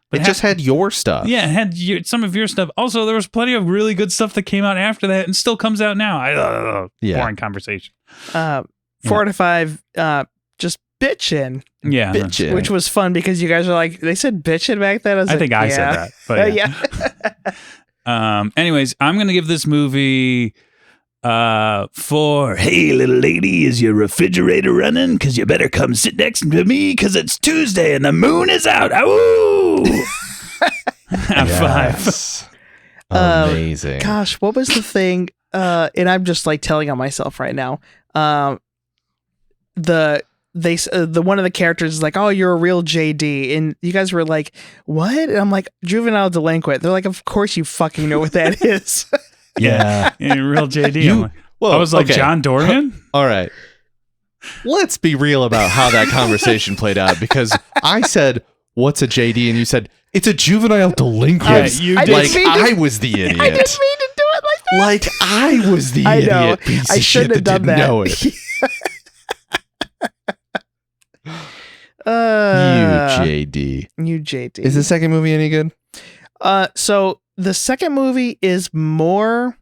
But it just had your stuff. Yeah, it had some of your stuff. Also, there was plenty of really good stuff that came out after that and still comes out now. Boring conversation. 4 to 5, just bitchin'. Yeah. Bitchin'. Which was fun because you guys are like, they said bitchin' back then? I think I said that. But yeah. Anyways, I'm going to give this movie 4. Hey, little lady, is your refrigerator running? Because you better come sit next to me because it's Tuesday and the moon is out. Awoo! Yes. 5. Amazing. Gosh, what was the thing? And I'm just like telling on myself right now. The one of the characters is like, "Oh, you're a real JD," and you guys were like, "What?" And I'm like, "Juvenile delinquent." They're like, "Of course you fucking know what that is." Yeah, real JD. I was like, John Dorian? All right. Let's be real about how that conversation played out, because I said, "What's a JD?" and you said, "It's a juvenile delinquent." You did. Like I was the idiot. I didn't mean to do it like that. Like I was the I idiot know. piece I of shouldn't shit have that done didn't that. know it. You JD. Is the second movie any good? So the second movie is more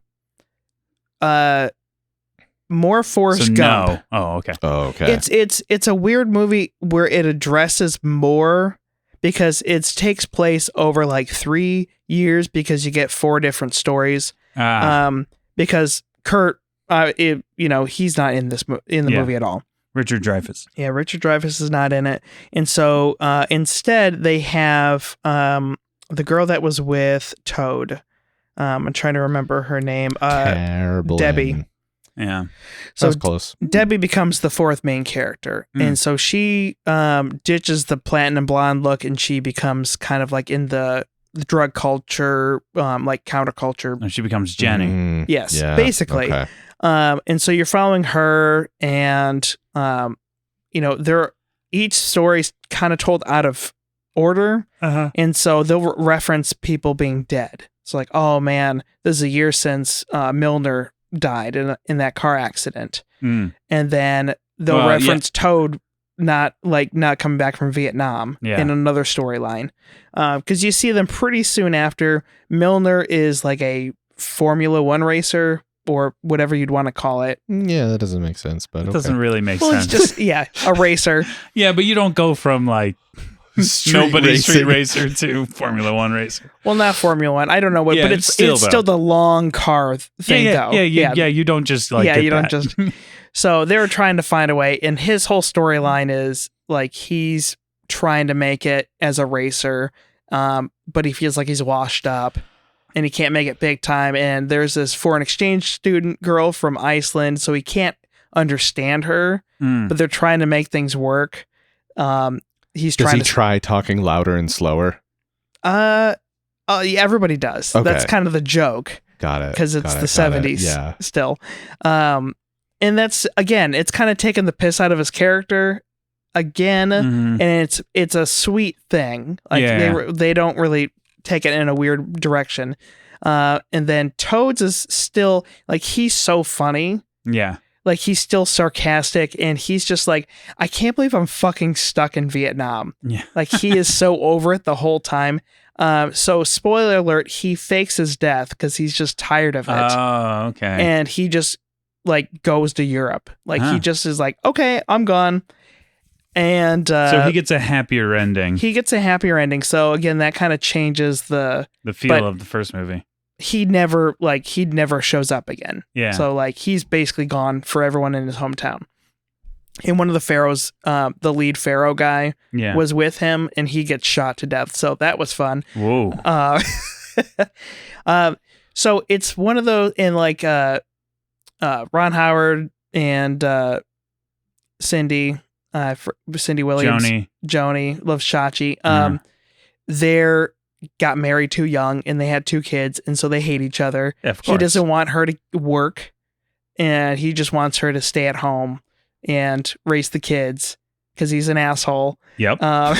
Forrest Gump. No. Oh, okay. Oh, okay. It's a weird movie where it addresses more because it takes place over like 3 years because you get 4 different stories. Because Kurt, he's not in the movie at all. Richard Dreyfuss. Yeah, Richard Dreyfuss is not in it. And so instead they have the girl that was with Toad. I'm trying to remember her name. Debbie. Yeah. So that's close. Debbie becomes the 4th main character. And so she ditches the platinum blonde look and she becomes kind of like in the drug culture, like counterculture. And she becomes Jenny. Yes, basically. Okay. And so you're following her and, each story's kind of told out of order. And so they'll reference people being dead. So like, oh man, this is a year since Milner died in that car accident. And then they'll reference Toad not coming back from Vietnam in another storyline. Because you see them pretty soon after. Milner is like a Formula One racer, or whatever you'd want to call it. Yeah, that doesn't make sense, but it doesn't really make well, sense. It's just, a racer. Yeah, but you don't go from like street racer to Formula One racer. Well, not Formula One. I don't know what, but it's still the long car thing, though. Yeah, you don't just like you don't just. So they were trying to find a way, and his whole storyline is like he's trying to make it as a racer, but he feels like he's washed up. And he can't make it big time. And there's this foreign exchange student girl from Iceland, so he can't understand her, but they're trying to make things work. Does he try talking louder and slower? Yeah, everybody does. Okay. That's kind of the joke. Got it. Because it's the 70s still. And that's, again, it's kind of taking the piss out of his character again. And it's a sweet thing. Like they don't really take it in a weird direction. And then Toads is still, like, he's so funny. Yeah. Like, he's still sarcastic, and he's just like, I can't believe I'm fucking stuck in Vietnam. Yeah. Like, he is so over it the whole time. So spoiler alert, he fakes his death because he's just tired of it. Oh, okay. And he just, like, goes to Europe. Like, he just is like, okay, I'm gone. And so he gets a happier ending. He gets a happier ending. So again, that kind of changes the feel of the first movie. He never shows up again. Yeah. So like he's basically gone for everyone in his hometown. And one of the pharaohs, the lead pharaoh guy, was with him, and he gets shot to death. So that was fun. Whoa. So it's one of those, and like Ron Howard and Cindy Williams, Joni loves Chachi. They're got married too young, and they had 2 kids, and so they hate each other. Of course. He doesn't want her to work, and he just wants her to stay at home and raise the kids because he's an asshole. Yep. I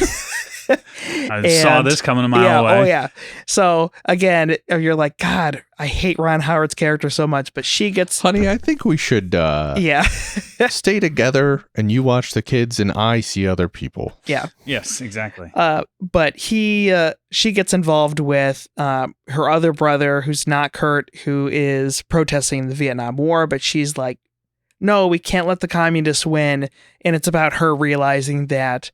saw this coming a mile away. Oh yeah. So again, you're like, God, I hate Ron Howard's character so much, but she gets. Honey, I think we should. Stay together, and you watch the kids, and I see other people. Yeah. Yes, exactly. But she gets involved with her other brother, who's not Kurt, who is protesting the Vietnam War, but she's like, no, we can't let the communists win, and it's about her realizing that.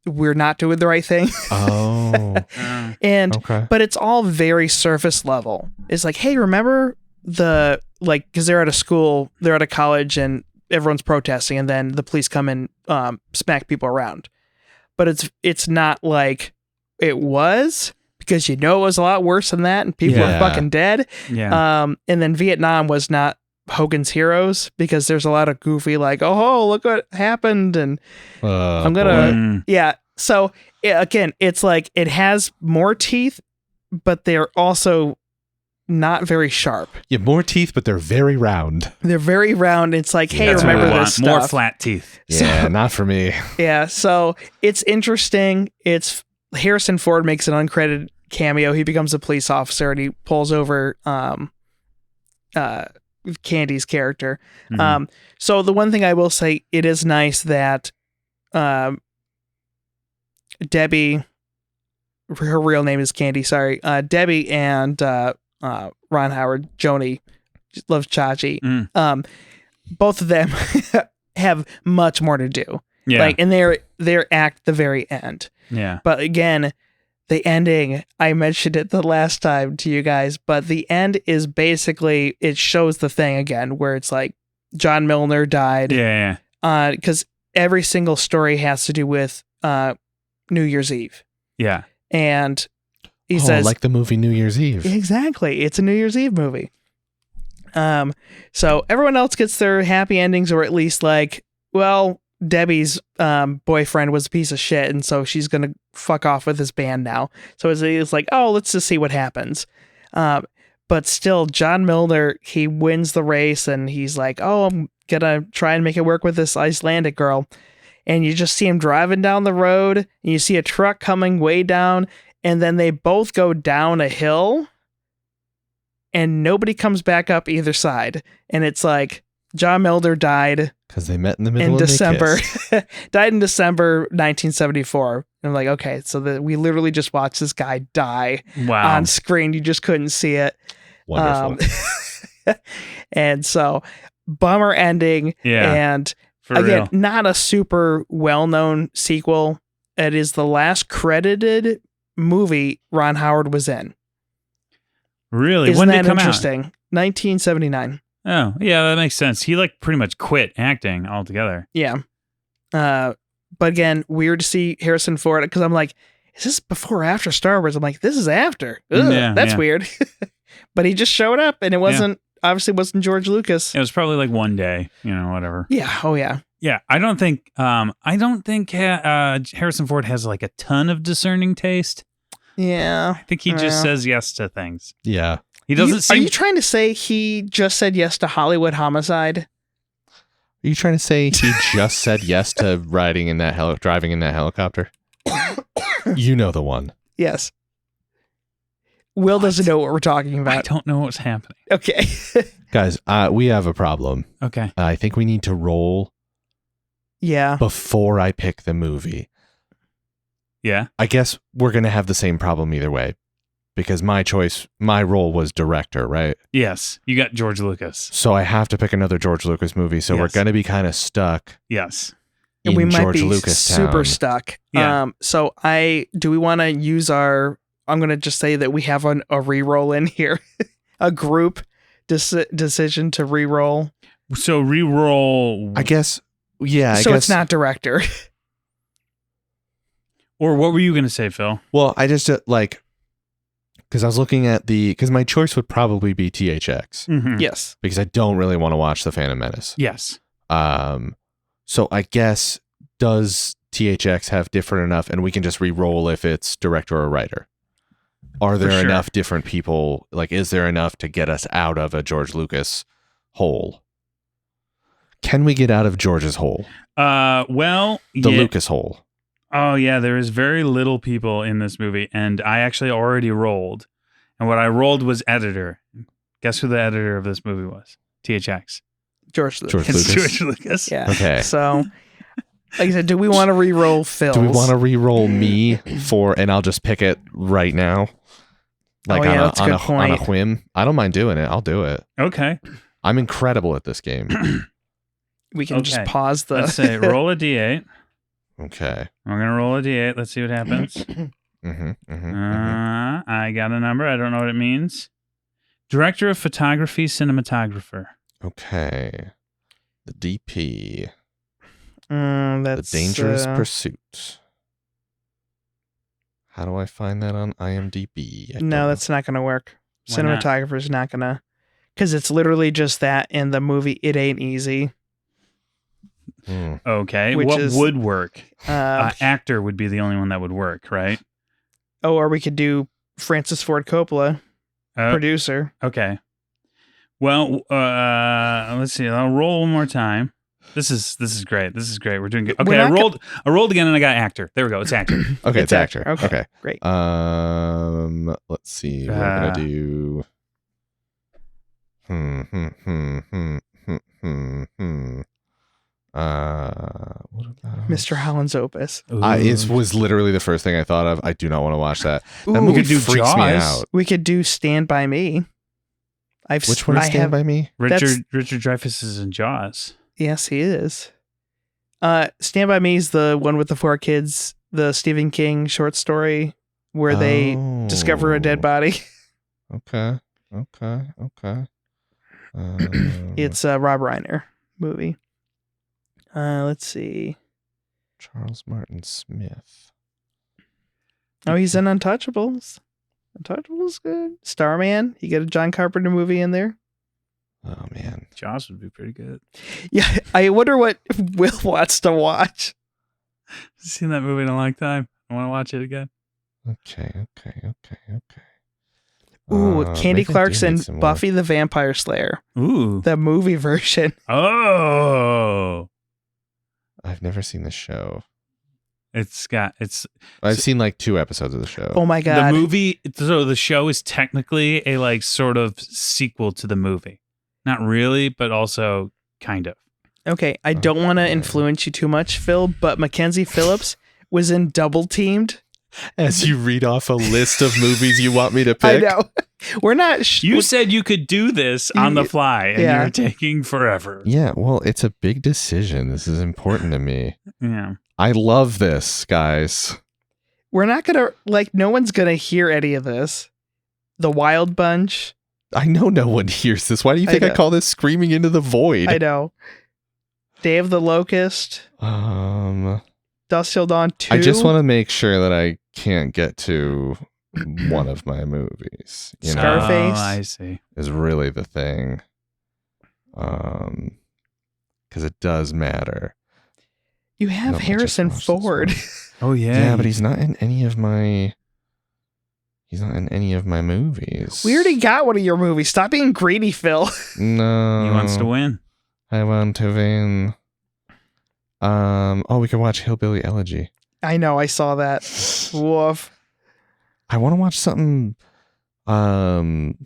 We're not doing the right thing. But it's all very surface level. It's like, hey, remember because they're at a school, they're at a college, and everyone's protesting, and then the police come and smack people around. But it's not like it was, because it was a lot worse than that, and people are fucking dead. Yeah. And then Vietnam was not Hogan's Heroes, because there's a lot of goofy like, oh, look what happened, and I'm gonna so again, it's like it has more teeth, but they're also not very sharp. More teeth, but they're very round. It's like, hey, remember this stuff. More flat teeth. Yeah, not for me. Yeah, so it's interesting. It's Harrison Ford makes an uncredited cameo. He becomes a police officer, and he pulls over Candy's character. So the one thing I will say, it is nice that Debbie, her real name is Candy, sorry. Debbie and Ron Howard, Joni, loves Chachi. Both of them have much more to do. Yeah. Like, and they're at the very end. Yeah. But again, the ending, I mentioned it the last time to you guys, but the end is basically, it shows the thing again, where it's like John Milner died. Yeah. Because every single story has to do with New Year's Eve. Yeah. And he says, like the movie New Year's Eve. Exactly. It's a New Year's Eve movie. So everyone else gets their happy endings, or at least like, well, Debbie's boyfriend was a piece of shit, and so she's gonna fuck off with his band now. So it's like, oh, let's just see what happens. But still, John Milner, he wins the race, and he's like, oh, I'm gonna try and make it work with this Icelandic girl. And you just see him driving down the road, and you see a truck coming way down, and then they both go down a hill, and nobody comes back up either side. And it's like, John Milner died because they met in the middle in of December. Died in December 1974. And I'm like, okay, so we literally just watched this guy die on screen. You just couldn't see it. Wonderful. And so, bummer ending. Yeah. And For again, real. not a super well-known sequel. It is the last credited movie Ron Howard was in. Really? Isn't When did that it come interesting? out? 1979. Oh, yeah, that makes sense. He like pretty much quit acting altogether. Yeah. But again, weird to see Harrison Ford, because I'm like, is this before or after Star Wars? I'm like, this is after. Ugh, that's weird. But he just showed up, and it wasn't obviously wasn't George Lucas. It was probably like one day, whatever. Yeah. Oh yeah. Yeah, I don't think Harrison Ford has like a ton of discerning taste. Yeah. I think he just says yes to things. Yeah. He doesn't Are you trying to say he just said yes to Hollywood Homicide? Are you trying to say he just said yes to driving in that helicopter? You know the one. Yes. Will doesn't know what we're talking I about. don't know what's happening. Okay. Guys, we have a problem. Okay. I think we need to roll Yeah. before I pick the movie. Yeah. I guess we're going to have the same problem either way because my role was director, right? Yes. You got George Lucas. So I have to pick another George Lucas movie. So we're Yes. going to be kind of stuck Yes. And in we might George be Lucas super town. stuck. Yeah. So do we want to use I'm going to just say that we have a re-roll in here, a group decision to re-roll. So re-roll. I guess, yeah. So it's not director. Or what were you going to say, Phil? Well, I just because I was looking at because my choice would probably be THX Mm-hmm. Yes. because I don't really want to watch The Phantom Menace. Yes. So I guess does THX have different enough, and we can just re-roll if it's director or writer? Are there sure. enough different people? Like, is there enough to get us out of a George Lucas hole? Can we get out of George's hole? Well, The yeah. Lucas hole. Oh, yeah. There is very little people in this movie, and I actually already rolled. And what I rolled was editor. Guess who the editor of this movie was? THX. George Lucas. George It's Lucas. George Lucas. Yeah. Okay. So, like I said, do we want to re-roll Phil's? Do we want to re-roll me and I'll just pick it right now? Like Oh, yeah, on that's a good on a point. whim? I don't mind doing it. I'll do it. Okay. I'm incredible at this game. We can just Okay. pause the. Let's say roll a d8. Okay. We're going to roll a d8. Let's see what happens. I got a number. I don't know what it means. Director of photography, cinematographer. Okay. The DP. That's The Dangerous Pursuit. How do I find that on IMDb? No, that's not going to work. Why not? Cinematographer's not going to. Because it's literally just that in the movie It Ain't Easy. Okay. Which What is- would work? Uh, Actor would be the only one that would work, right? or we could do Francis Ford Coppola, producer. Okay. Well, let's see. I'll roll one more time. This is great. This is great. We're doing good. We're Okay, I not rolled again and I got actor. There we go. It's actor. Okay, It's it's actor. actor. Okay. Great. Let's see. We're gonna do. What about Mr. Holland's Opus. It was literally the first thing I thought of. I do not want to watch that. That Ooh, movie could do freaks me Jaws. out. we could do Stand By Me. Which one is I Stand have- By Me? Richard Dreyfuss is in Jaws. Yes, he is. Stand By Me is the one with the 4 kids, the Stephen King short story where they discover a dead body. Okay. It's a Rob Reiner movie. Let's see. Charles Martin Smith. Oh, he's in Untouchables. Untouchables good. Starman. You get a John Carpenter movie in there. Oh man. Jaws would be pretty good. Yeah, I wonder what Will wants to watch. I've seen that movie in a long time. I want to watch it again. Okay. Ooh, Candy maybe I do Clarkson, need some more. Buffy the Vampire Slayer, Ooh. the movie version. Oh. I've never seen the show. I've seen like 2 episodes of the show. Oh my god! The movie, so the show is technically a like sort of sequel to the movie. Not really, but also kind of. Okay, I don't want to influence you too much, Phil, but Mackenzie Phillips was in Double Teamed. As you read off a list of movies you want me to I pick. know. We're not. You said you could do this on the fly, and Yeah. you're taking forever. Yeah, well, it's a big decision. This is important to me. Yeah. I love this, guys. We're not gonna no one's gonna hear any of this. The Wild Bunch. I know no one hears this. Why do you think I know. call this screaming into the void? I know. Day of the Locust. Dusk Till Dawn 2. I just want to make sure that I can't get to one of my movies. You know, Scarface. Oh, I see. is really the thing. Because it does matter. You have No, I just Harrison watched this Ford. one. Oh yeah. Yeah, but he's not in any of my. He's not in any of my movies. We already got one of your movies. Stop being greedy, Phil. No. He wants to win. I want to win. Oh, we can watch Hillbilly Elegy. I know, I saw that. Woof. I want to watch something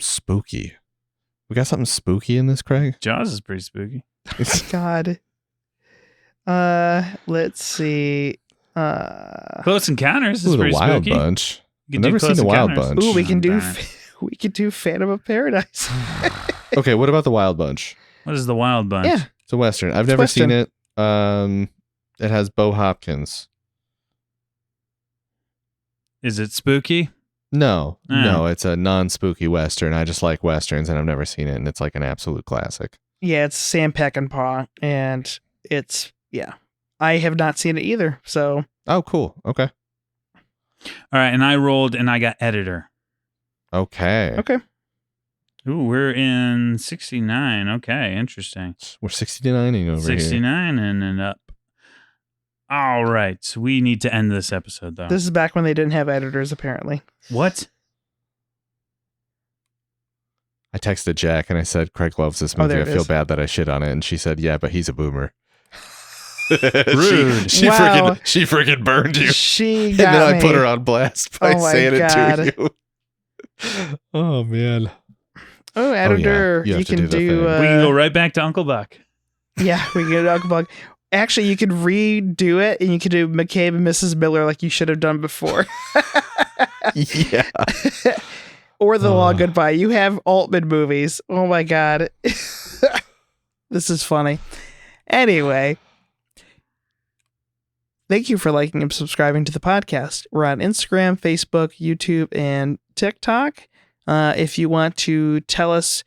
spooky. We got something spooky in this, Craig? Jaws is pretty spooky. God. Let's see. Close Encounters is Ooh, the pretty Wild spooky. Bunch. You I've can do never seen Close the Wild Encounters. Bunch. Ooh, we can do Darn. we could do Phantom of Paradise. Okay, what about the Wild Bunch? What is the Wild Bunch? Yeah. It's a Western. I've never Western. seen it. It has Bo Hopkins. Is it spooky? No, Oh. no, it's a non-spooky Western. I just like Westerns, and I've never seen it, and it's like an absolute classic. Yeah, it's Sam Peckinpah, and it's I have not seen it either. So Oh, cool. Okay. All right, and I rolled and I got editor. Okay. okay. Ooh, we're in 69. Okay, interesting. We're 69ing over 69 and up. All right, so we need to end this episode though. This is back when they didn't have editors, apparently. What? I texted Jack and I said, Craig loves this Oh, movie. there I it feel is. bad that I shit on it. And she said, yeah, but he's a boomer. Rude. She Wow. she freaking burned you. She And got then I me. put her on blast by Oh my saying God. it to you. Oh, man. Oh, editor, You have you to can do the do. thing. We can go right back to Uncle Buck. Yeah, we can get Uncle Bug. Actually, you could redo it, and you could do McCabe and Mrs. Miller like you should have done before. Yeah. Or The Long Goodbye. You have Altman movies. Oh my God. This is funny. Anyway. Thank you for liking and subscribing to the podcast. We're on Instagram, Facebook, YouTube, and TikTok. If you want to tell us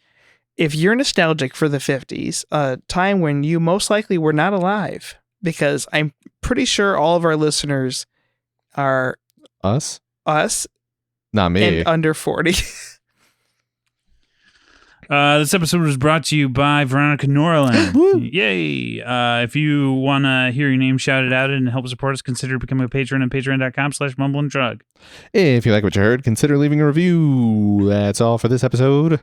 if you're nostalgic for the 50s, a time when you most likely were not alive, because I'm pretty sure all of our listeners are Us? us Not me. and under 40. This episode was brought to you by Veronica Norland. Yay! If you want to hear your name shouted out and help support us, consider becoming a patron at patreon.com/mumbleandtrug. If you like what you heard, consider leaving a review. That's all for this episode.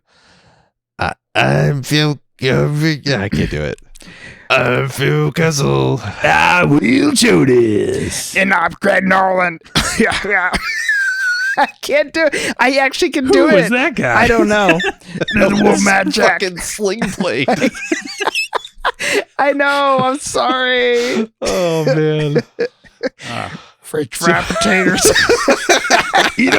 I'm Phil. I can't do it. I'm Phil Kessel. I will show this. And I'm Craig Nolan. Yeah. I can't do it. I actually can do Who it. is that guy? I don't know. The Wolfman Jack. Fucking sling blade. I know. I'm sorry. Oh, man. French fried potatoes. You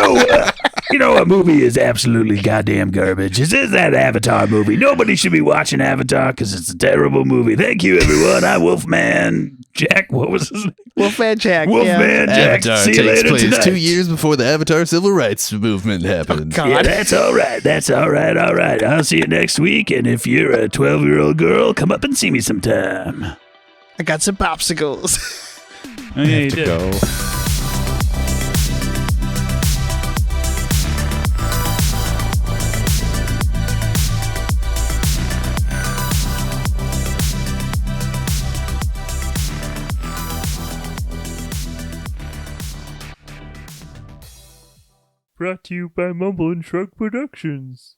know what movie is absolutely goddamn garbage? Is that Avatar movie. Nobody should be watching Avatar because it's a terrible movie. Thank you, everyone. I'm Wolfman Jack. What was his name? Wolfman Jack. Wolfman Jack. Avatar See you takes later place tonight. 2 years before the Avatar civil rights movement happened. God. Yeah, that's all right. That's all right. All right. I'll see you next week. And if you're a 12-year-old girl, come up and see me sometime. I got some popsicles. Oh, yeah, you To did. go. Brought to you by Mumble and Shrug Productions.